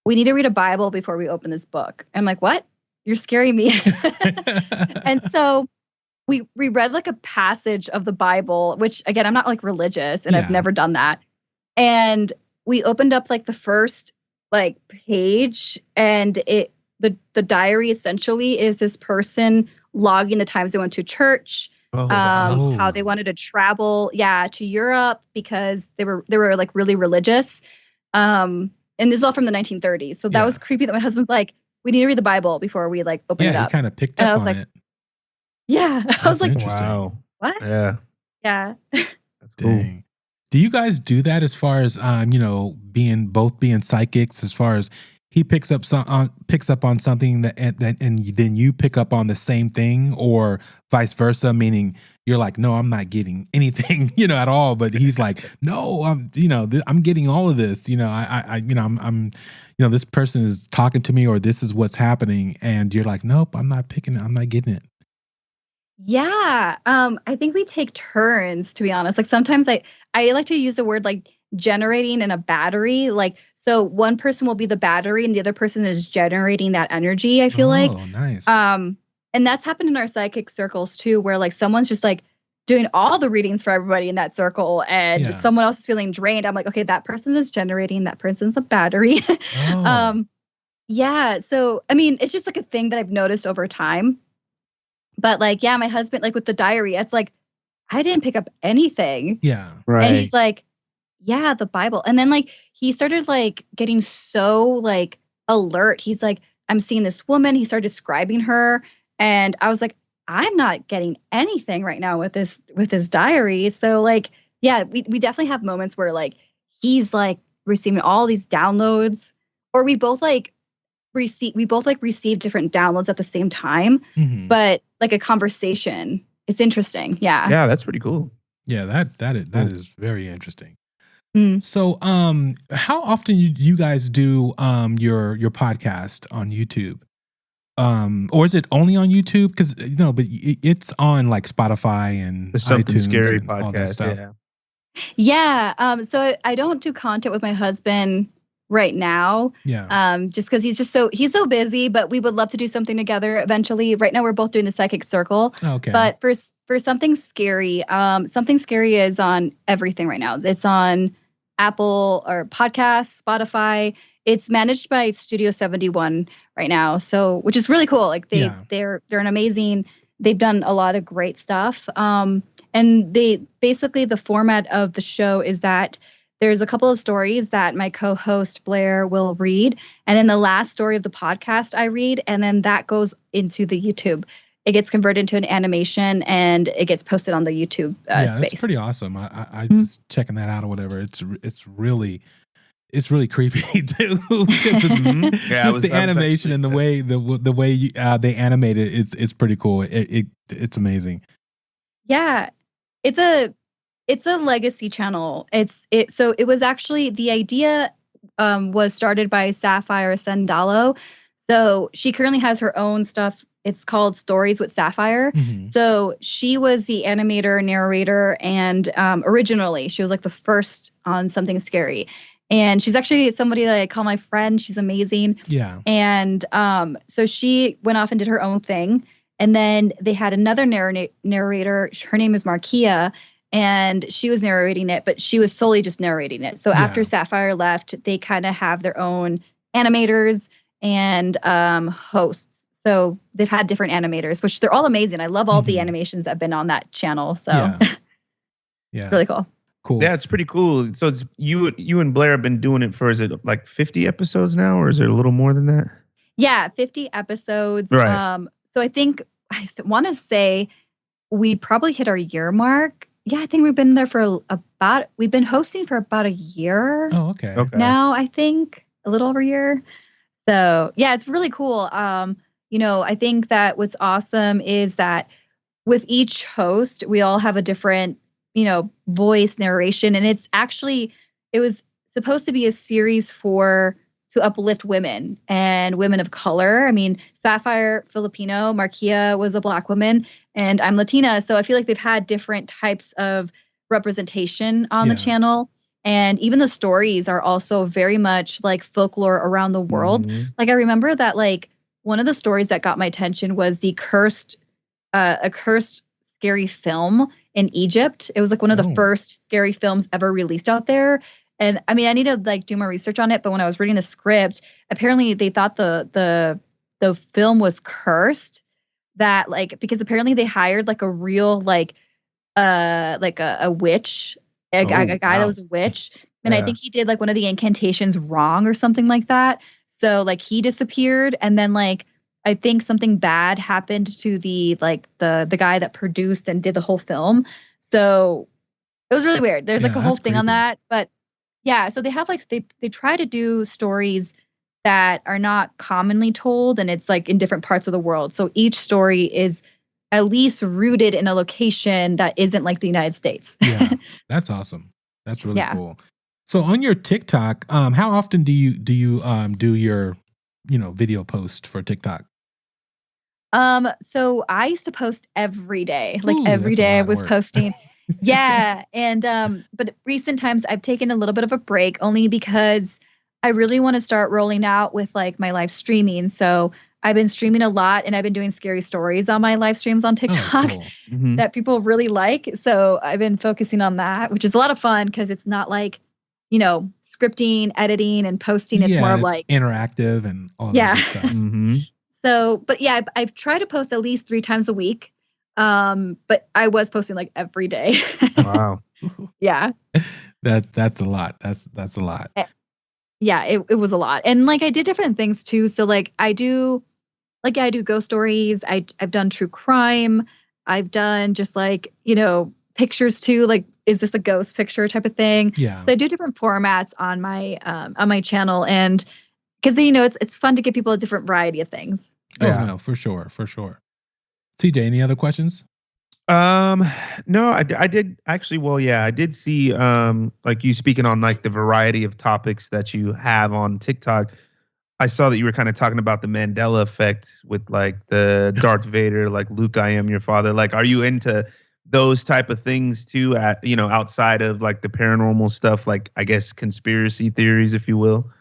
we need to read a Bible before we open this book. I'm like, what? You're scaring me. And so we read like a passage of the Bible, which again, I'm not like religious and I've never done that. And we opened up like the first like page, and the diary essentially is this person logging the times they went to church, how they wanted to travel, to Europe because they were like really religious. And this is all from the 1930s. So that was creepy that my husband's like, we need to read the Bible before we like open it up. Yeah, he kind of picked up on it. Yeah. I was like, wow. What? Yeah. Yeah. That's cool. Dang. Do you guys do that as far as being psychics, as far as he picks up on something that and then you pick up on the same thing, or vice versa, meaning you're like, no, I'm not getting anything, at all, but he's like, no, I'm getting all of this, I'm this person is talking to me, or this is what's happening, and you're like, nope, I'm not getting it. Yeah. I think we take turns, to be honest. Like sometimes I like to use the word like generating in a battery. Like, so one person will be the battery and the other person is generating that energy, I feel like. Oh, nice. And that's happened in our psychic circles too, where like someone's just like doing all the readings for everybody in that circle, and someone else is feeling drained. I'm like, okay, that person is generating, that person's a battery. Yeah. So, I mean, it's just like a thing that I've noticed over time. But like, yeah, my husband, like with the diary, it's like, I didn't pick up anything. Yeah. Right. And he's like, yeah, the Bible. And then like, he started like getting so like alert. He's like, I'm seeing this woman. He started describing her. And I was like, I'm not getting anything right now with his diary. So like, yeah, we definitely have moments where like, he's like receiving all these downloads, or we both receive different downloads at the same time, but like a conversation. It's interesting. Yeah. Yeah, that's pretty cool. Yeah, that is very interesting. So, how often do you guys do your podcast on YouTube? Or is it only on YouTube? Because but it's on like Spotify and the Something iTunes Scary and all that podcast. stuff. Yeah. So I don't do content with my husband right now. Yeah. Just because he's so busy, but we would love to do something together eventually. Right now we're both doing the Psychic Circle. Okay. But for Something Scary, Something Scary is on everything right now. It's on Apple or podcasts, Spotify. It's managed by Studio 71 right now. So, which is really cool. Like they're an amazing, they've done a lot of great stuff. And they basically, the format of the show is that there's a couple of stories that my co-host Blair will read, and then the last story of the podcast I read, and then that goes into the YouTube. It gets converted into an animation and it gets posted on the YouTube space. It's pretty awesome. I was checking that out or whatever. It's really creepy too. Just the animation and the way they animate it, it's pretty cool. It's amazing. Yeah, it's a legacy channel. So it was actually, the idea was started by Sapphire Sandalo. So she currently has her own stuff. It's called Stories with Sapphire. So she was the animator, narrator, and originally she was like the first on Something Scary. And she's actually somebody that I call my friend. She's amazing. Yeah. And so she went off and did her own thing. And then they had another narrator. Her name is Markia. and she was narrating it, but she was solely just narrating it. So after Sapphire left, they kind of have their own animators and hosts. So they've had different animators, which they're all amazing. I love all the animations that have been on that channel. So yeah. Really cool. Cool. Yeah, it's pretty cool. So it's you and Blair have been doing it for, is it like 50 episodes now, or is it a little more than that? Yeah, 50 episodes. Right. So I think want to say we probably hit our year mark. Yeah, I think we've been there for we've been hosting for about a year. Oh, okay. Now, I think a little over a year. So yeah, it's really cool. I think that what's awesome is that with each host, we all have a different, voice narration. And it was supposed to be a series to uplift women and women of color. I mean, Sapphire, Filipino, Markia was a Black woman, and I'm Latina. So I feel like they've had different types of representation on the channel. And even the stories are also very much like folklore around the world. Like I remember that one of the stories that got my attention was a cursed scary film in Egypt. It was one of the first scary films ever released out there. And I mean, I need to do more research on it. But when I was reading the script, apparently they thought the film was cursed. That because apparently they hired a real a witch, a guy that was a witch, and I think he did one of the incantations wrong or something like that. So he disappeared, and then I think something bad happened to the guy that produced and did the whole film. So it was really weird. There's a whole thing on that, but. Yeah, so they have they try to do stories that are not commonly told, and it's in different parts of the world. So each story is at least rooted in a location that isn't the United States. Yeah, that's awesome. That's really cool. So on your TikTok, how often do you do your video post for TikTok? So I used to post every day. Every day I was posting. Yeah. And, but recent times I've taken a little bit of a break only because I really want to start rolling out with my live streaming. So I've been streaming a lot, and I've been doing scary stories on my live streams on TikTok that people really like. So I've been focusing on that, which is a lot of fun because it's not scripting, editing, and posting. It's more of interactive and all that good stuff. So, but yeah, I've tried to post at least 3 times a week. But I was posting every day. Wow. Yeah. That's a lot. That's a lot. Yeah, it was a lot. And I did different things too. So I do ghost stories. I've done true crime. I've done just pictures too. Is this a ghost picture type of thing? Yeah. So I do different formats on my channel, and because it's fun to give people a different variety of things. Oh no, for sure. CJ, any other questions? No, I did actually. Well, yeah, I did see you speaking on the variety of topics that you have on TikTok. I saw that you were kind of talking about the Mandela effect with the Darth Vader, Luke, I am your father. Are you into those type of things too? Outside of the paranormal stuff, I guess conspiracy theories, if you will.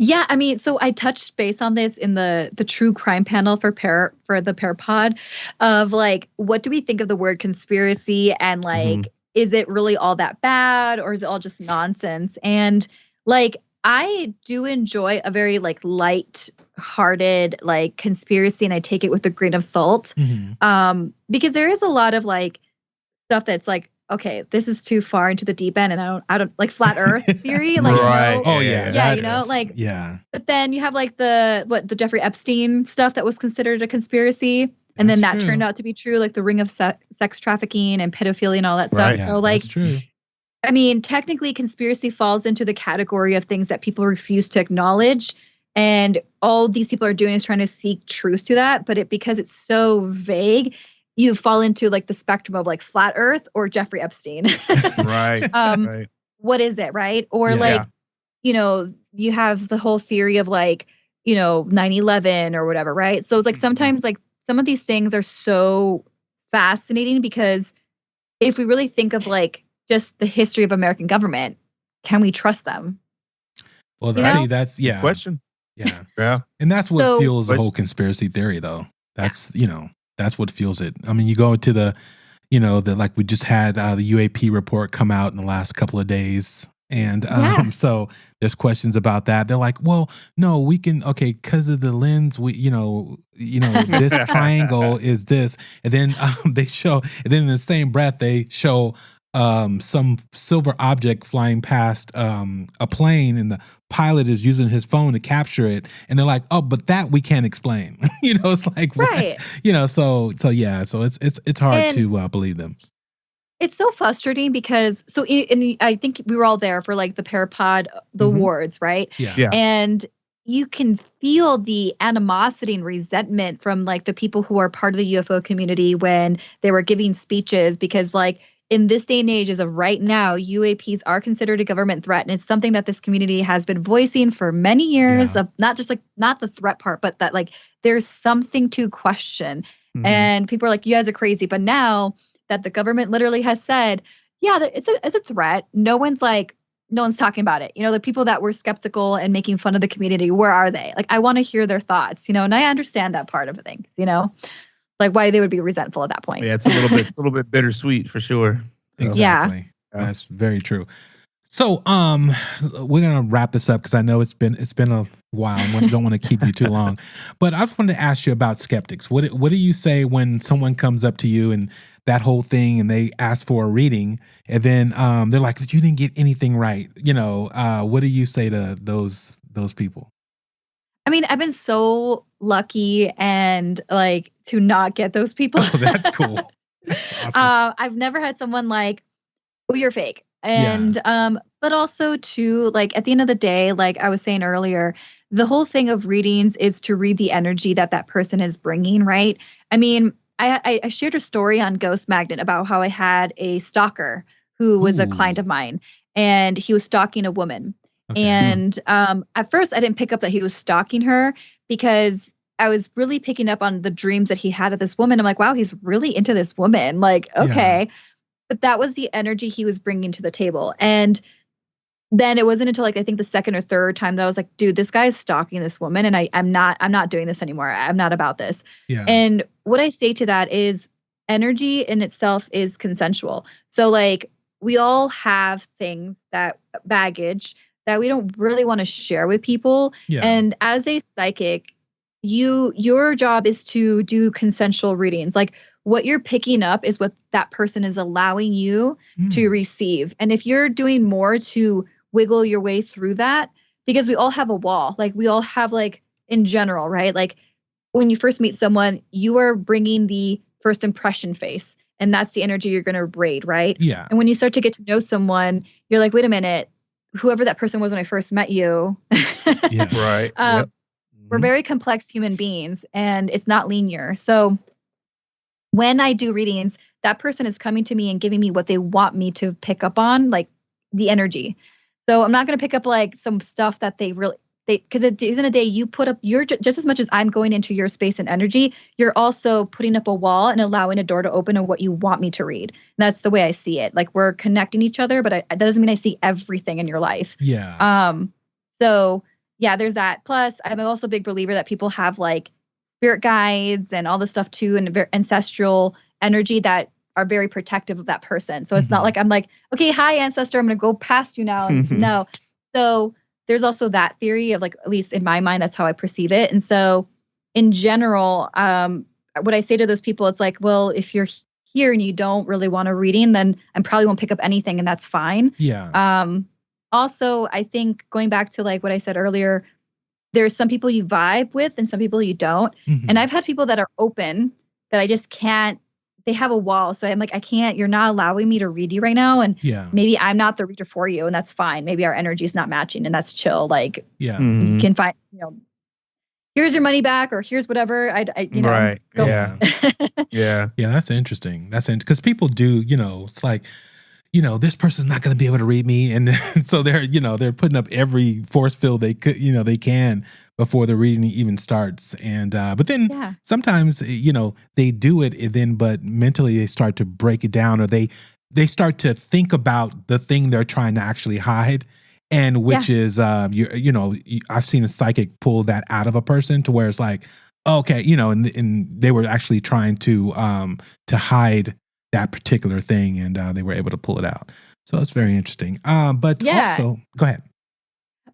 Yeah, I mean, so I touched base on this in the true crime panel for the Parapod of what do we think of the word conspiracy, and is it really all that bad, or is it all just nonsense? And I do enjoy a very light-hearted conspiracy, and I take it with a grain of salt, because there is a lot of stuff that's okay, this is too far into the deep end, and I don't flat Earth theory, right? Oh yeah, yeah. But then you have the Jeffrey Epstein stuff that was considered a conspiracy, and then that turned out to be true, the ring of sex trafficking and pedophilia and all that stuff. Right. So that's true. I mean, technically, conspiracy falls into the category of things that people refuse to acknowledge, and all these people are doing is trying to seek truth to that. But because it's so vague, you fall into the spectrum of flat Earth or Jeffrey Epstein. Right. Right. What is it, right? Or you have the whole theory of 9/11 or whatever, right? So it's sometimes some of these things are so fascinating because if we really think of just the history of American government, can we trust them? Well, that's Good question. Yeah. Yeah. And that's what fuels the whole conspiracy theory, though. That's that's what fuels it. I mean, you go to that like we just had the UAP report come out in the last couple of days. And so there's questions about that. They're like, well, no, we can, okay, because of the lens, we, this triangle is this. And then they show, and then in the same breath, they show some silver object flying past a plane, and the pilot is using his phone to capture it. And they're like, oh, but that we can't explain. It's like, right. So it's hard to believe them. It's so frustrating because I think we were all there for like the Parapod, the awards, right? Yeah. And you can feel the animosity and resentment from like the people who are part of the UFO community when they were giving speeches, because like in this day and age, as of right now, UAPs are considered a government threat. And it's something that this community has been voicing for many years, of not just like, not the threat part, but that like there's something to question. And people are like, you guys are crazy. But now that the government literally has said, yeah, it's a threat, no one's talking about it. The people that were skeptical and making fun of the community, where are they? Like, I want to hear their thoughts, and I understand that part of things, like why they would be resentful at that point. Yeah, it's a little bit bittersweet for sure. So. Exactly. Yeah. That's very true. So we're gonna wrap this up because I know it's been a while and we don't want to keep you too long. But I just wanted to ask you about skeptics. What do you say when someone comes up to you and that whole thing and they ask for a reading and then they're like, you didn't get anything right? What do you say to those people? I mean, I've been so lucky and like to not get those people. Oh, that's cool. That's awesome. I've never had someone like, oh, you're fake. And but also too, like at the end of the day, like I was saying earlier, the whole thing of readings is to read the energy that person is bringing, right? I mean, I shared a story on Ghost Magnet about how I had a stalker who was a client of mine, and he was stalking a woman. Okay. And at first I didn't pick up that he was stalking her because I was really picking up on the dreams that he had of this woman. I'm like, wow, he's really into this woman. Like, okay. Yeah. But that was the energy he was bringing to the table. And then it wasn't until like, I think the second or third time that I was like, dude, this guy's stalking this woman. And I'm not doing this anymore. I'm not about this. Yeah. And what I say to that is energy in itself is consensual. So like we all have things baggage that we don't really want to share with people. Yeah. And as a psychic, your job is to do consensual readings. Like what you're picking up is what that person is allowing you to receive. And if you're doing more to wiggle your way through that, because we all have a wall, like we all have like in general, right? Like when you first meet someone, you are bringing the first impression face, and that's the energy you're going to braid, right? Yeah. And when you start to get to know someone, you're like, wait a minute, whoever that person was when I first met you. Yeah. Right. Yep. We're very complex human beings, and it's not linear. So when I do readings, that person is coming to me and giving me what they want me to pick up on, like the energy. So I'm not going to pick up like some stuff that because at the end of the day, you put up just as much as I'm going into your space and energy, you're also putting up a wall and allowing a door to open of what you want me to read. And that's the way I see it. Like we're connecting each other, but that doesn't mean I see everything in your life. Yeah. So yeah, there's that. Plus, I'm also a big believer that people have like spirit guides and all this stuff too, and ancestral energy that are very protective of that person. So it's not like I'm like, okay, hi ancestor, I'm going to go past you now. No. So there's also that theory of like, at least in my mind, that's how I perceive it. And so in general, what I say to those people, it's like, well, if you're here and you don't really want a reading, then I probably won't pick up anything, and that's fine. Yeah. Also, I think going back to like what I said earlier, there's some people you vibe with and some people you don't. And I've had people that are open that I just can't, they have a wall. So I'm like, I can't, you're not allowing me to read you right now. And maybe I'm not the reader for you, and that's fine. Maybe our energy is not matching, and that's chill. Like, you can find, here's your money back, or here's whatever. Right. Go. Yeah. Yeah. Yeah. That's interesting. Because people do, it's like, this person's not going to be able to read me. And so they're putting up every force field they could, they can before the reading even starts. And, but then sometimes, they do it and then, but mentally they start to break it down, or they start to think about the thing they're trying to actually hide. And which is, I've seen a psychic pull that out of a person to where it's like, okay, and they were actually trying to hide that particular thing, and they were able to pull it out. So it's very interesting. But also, go ahead.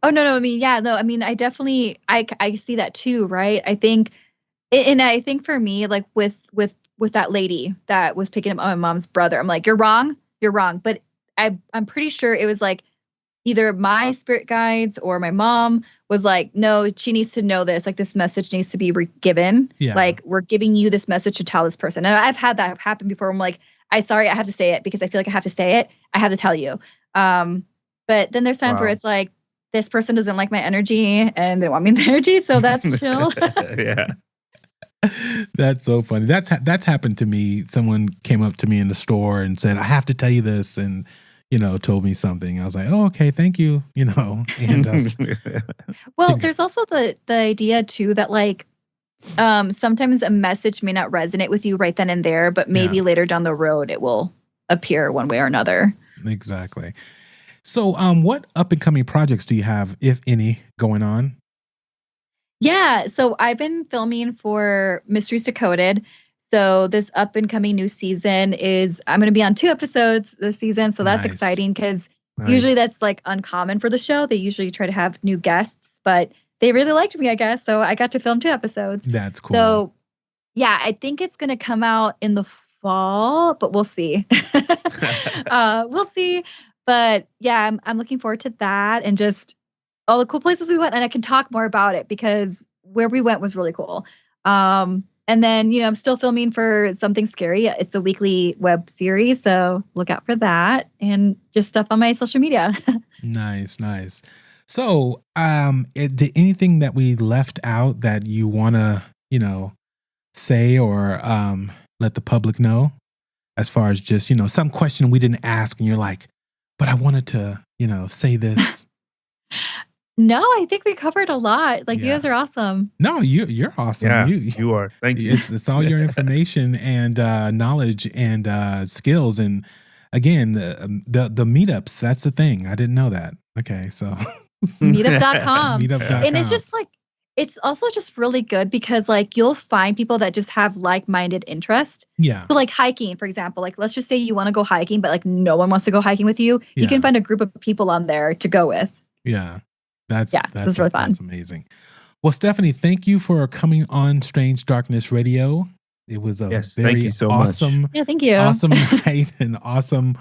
Oh, no. I mean, yeah, no, I mean, I definitely, I see that too, right? I think, and I think for me, like with that lady that was picking up my mom's brother, I'm like, you're wrong. But I'm pretty sure it was like either my spirit guides or my mom was like, no, she needs to know this. Like this message needs to be given. Yeah. Like we're giving you this message to tell this person. And I've had that happen before. I'm like, I have to say it because I feel like I have to say it. I have to tell you. But then there's times where it's like, this person doesn't like my energy and they want me in the energy. So that's chill. Yeah. That's so funny. That's happened to me. Someone came up to me in the store and said, I have to tell you this. And, told me something. I was like, oh, okay, thank you. And well, there's also the idea too, that like, sometimes a message may not resonate with you right then and there, but maybe later down the road, it will appear one way or another. Exactly. So, what up and coming projects do you have, if any, going on? Yeah, so I've been filming for Mysteries Decoded. So this up and coming new season I'm going to be on 2 episodes this season. So that's exciting because usually that's like uncommon for the show. They usually try to have new guests, but they really liked me, I guess. So I got to film 2 episodes. That's cool. So yeah, I think it's going to come out in the fall, but we'll see. We'll see. But yeah, I'm looking forward to that and just all the cool places we went. And I can talk more about it because where we went was really cool. And then, I'm still filming for Something Scary. It's a weekly web series. So look out for that and just stuff on my social media. Nice. So did anything that we left out that you want to, say or let the public know as far as just, some question we didn't ask and you're like, but I wanted to, say this. No, I think we covered a lot. Like you guys are awesome. No, you're awesome. Yeah, you are. Thank you. It's all your information and knowledge and skills. And again, the meetups, that's the thing. I didn't know that. Okay, so Meetup.com. Meetup.com. And it's just like, it's also just really good because like you'll find people that just have like-minded interest. Yeah. So like hiking, for example, like let's just say you want to go hiking, but like no one wants to go hiking with you. You can find a group of people on there to go with. Yeah. That's really fun. That's amazing. Well, Steffany, thank you for coming on Strange Darkness Radio. It was a very awesome, thank you. Awesome night and awesome,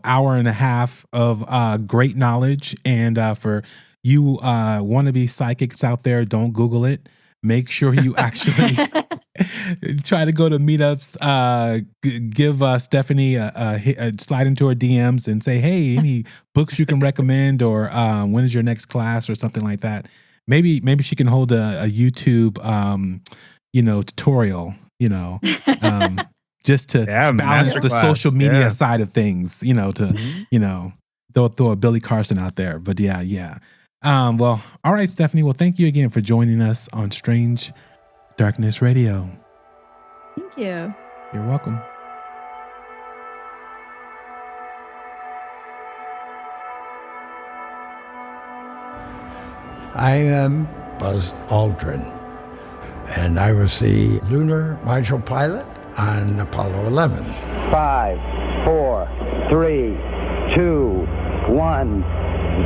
hour and a half of great knowledge. And for you wannabe psychics out there, don't Google it. Make sure you actually try to go to meetups. Give Steffany a slide into her DMs and say, "Hey, any books you can recommend, or when is your next class, or something like that." Maybe she can hold a YouTube, tutorial. Just to balance the social media side of things. To throw a Billy Carson out there. But yeah. Well, all right, Steffany. Well, thank you again for joining us on Strange Darkness Radio. Thank you. You're welcome. I am Buzz Aldrin, and I was the lunar module pilot on Apollo 11. 5, 4, 3, 2, 1,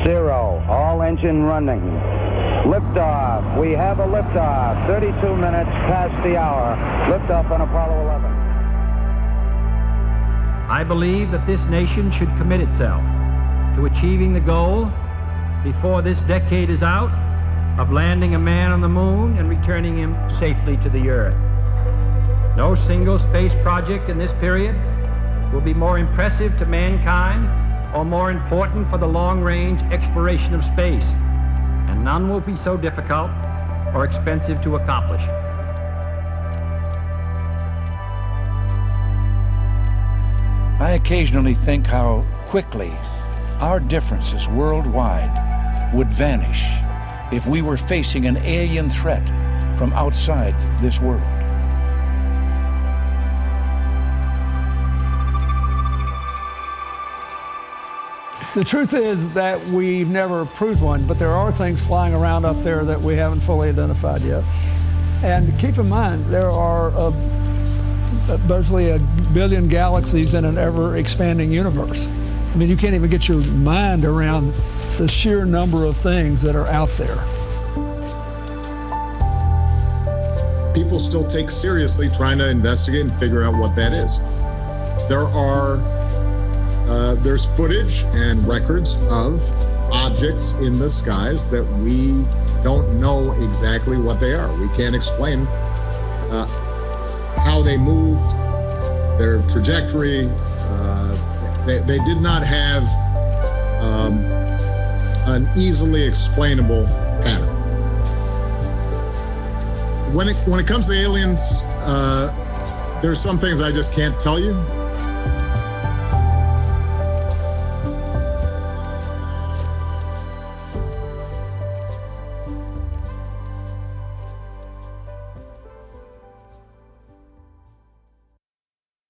0. All engine running. Liftoff. We have a liftoff. 32 minutes past the hour. Liftoff on Apollo 11. I believe that this nation should commit itself to achieving the goal before this decade is out of landing a man on the moon and returning him safely to the earth. No single space project in this period will be more impressive to mankind or more important for the long-range exploration of space, and none will be so difficult or expensive to accomplish. I occasionally think how quickly our differences worldwide would vanish if we were facing an alien threat from outside this world. The truth is that we've never proved one, but there are things flying around up there that we haven't fully identified yet. And keep in mind, there are basically 1 billion galaxies in an ever-expanding universe. I mean, you can't even get your mind around the sheer number of things that are out there. People still take seriously trying to investigate and figure out what that is. There's footage and records of objects in the skies that we don't know exactly what they are. We can't explain how they moved, their trajectory. They did not have an easily explainable pattern. When it comes to aliens, there's some things I just can't tell you.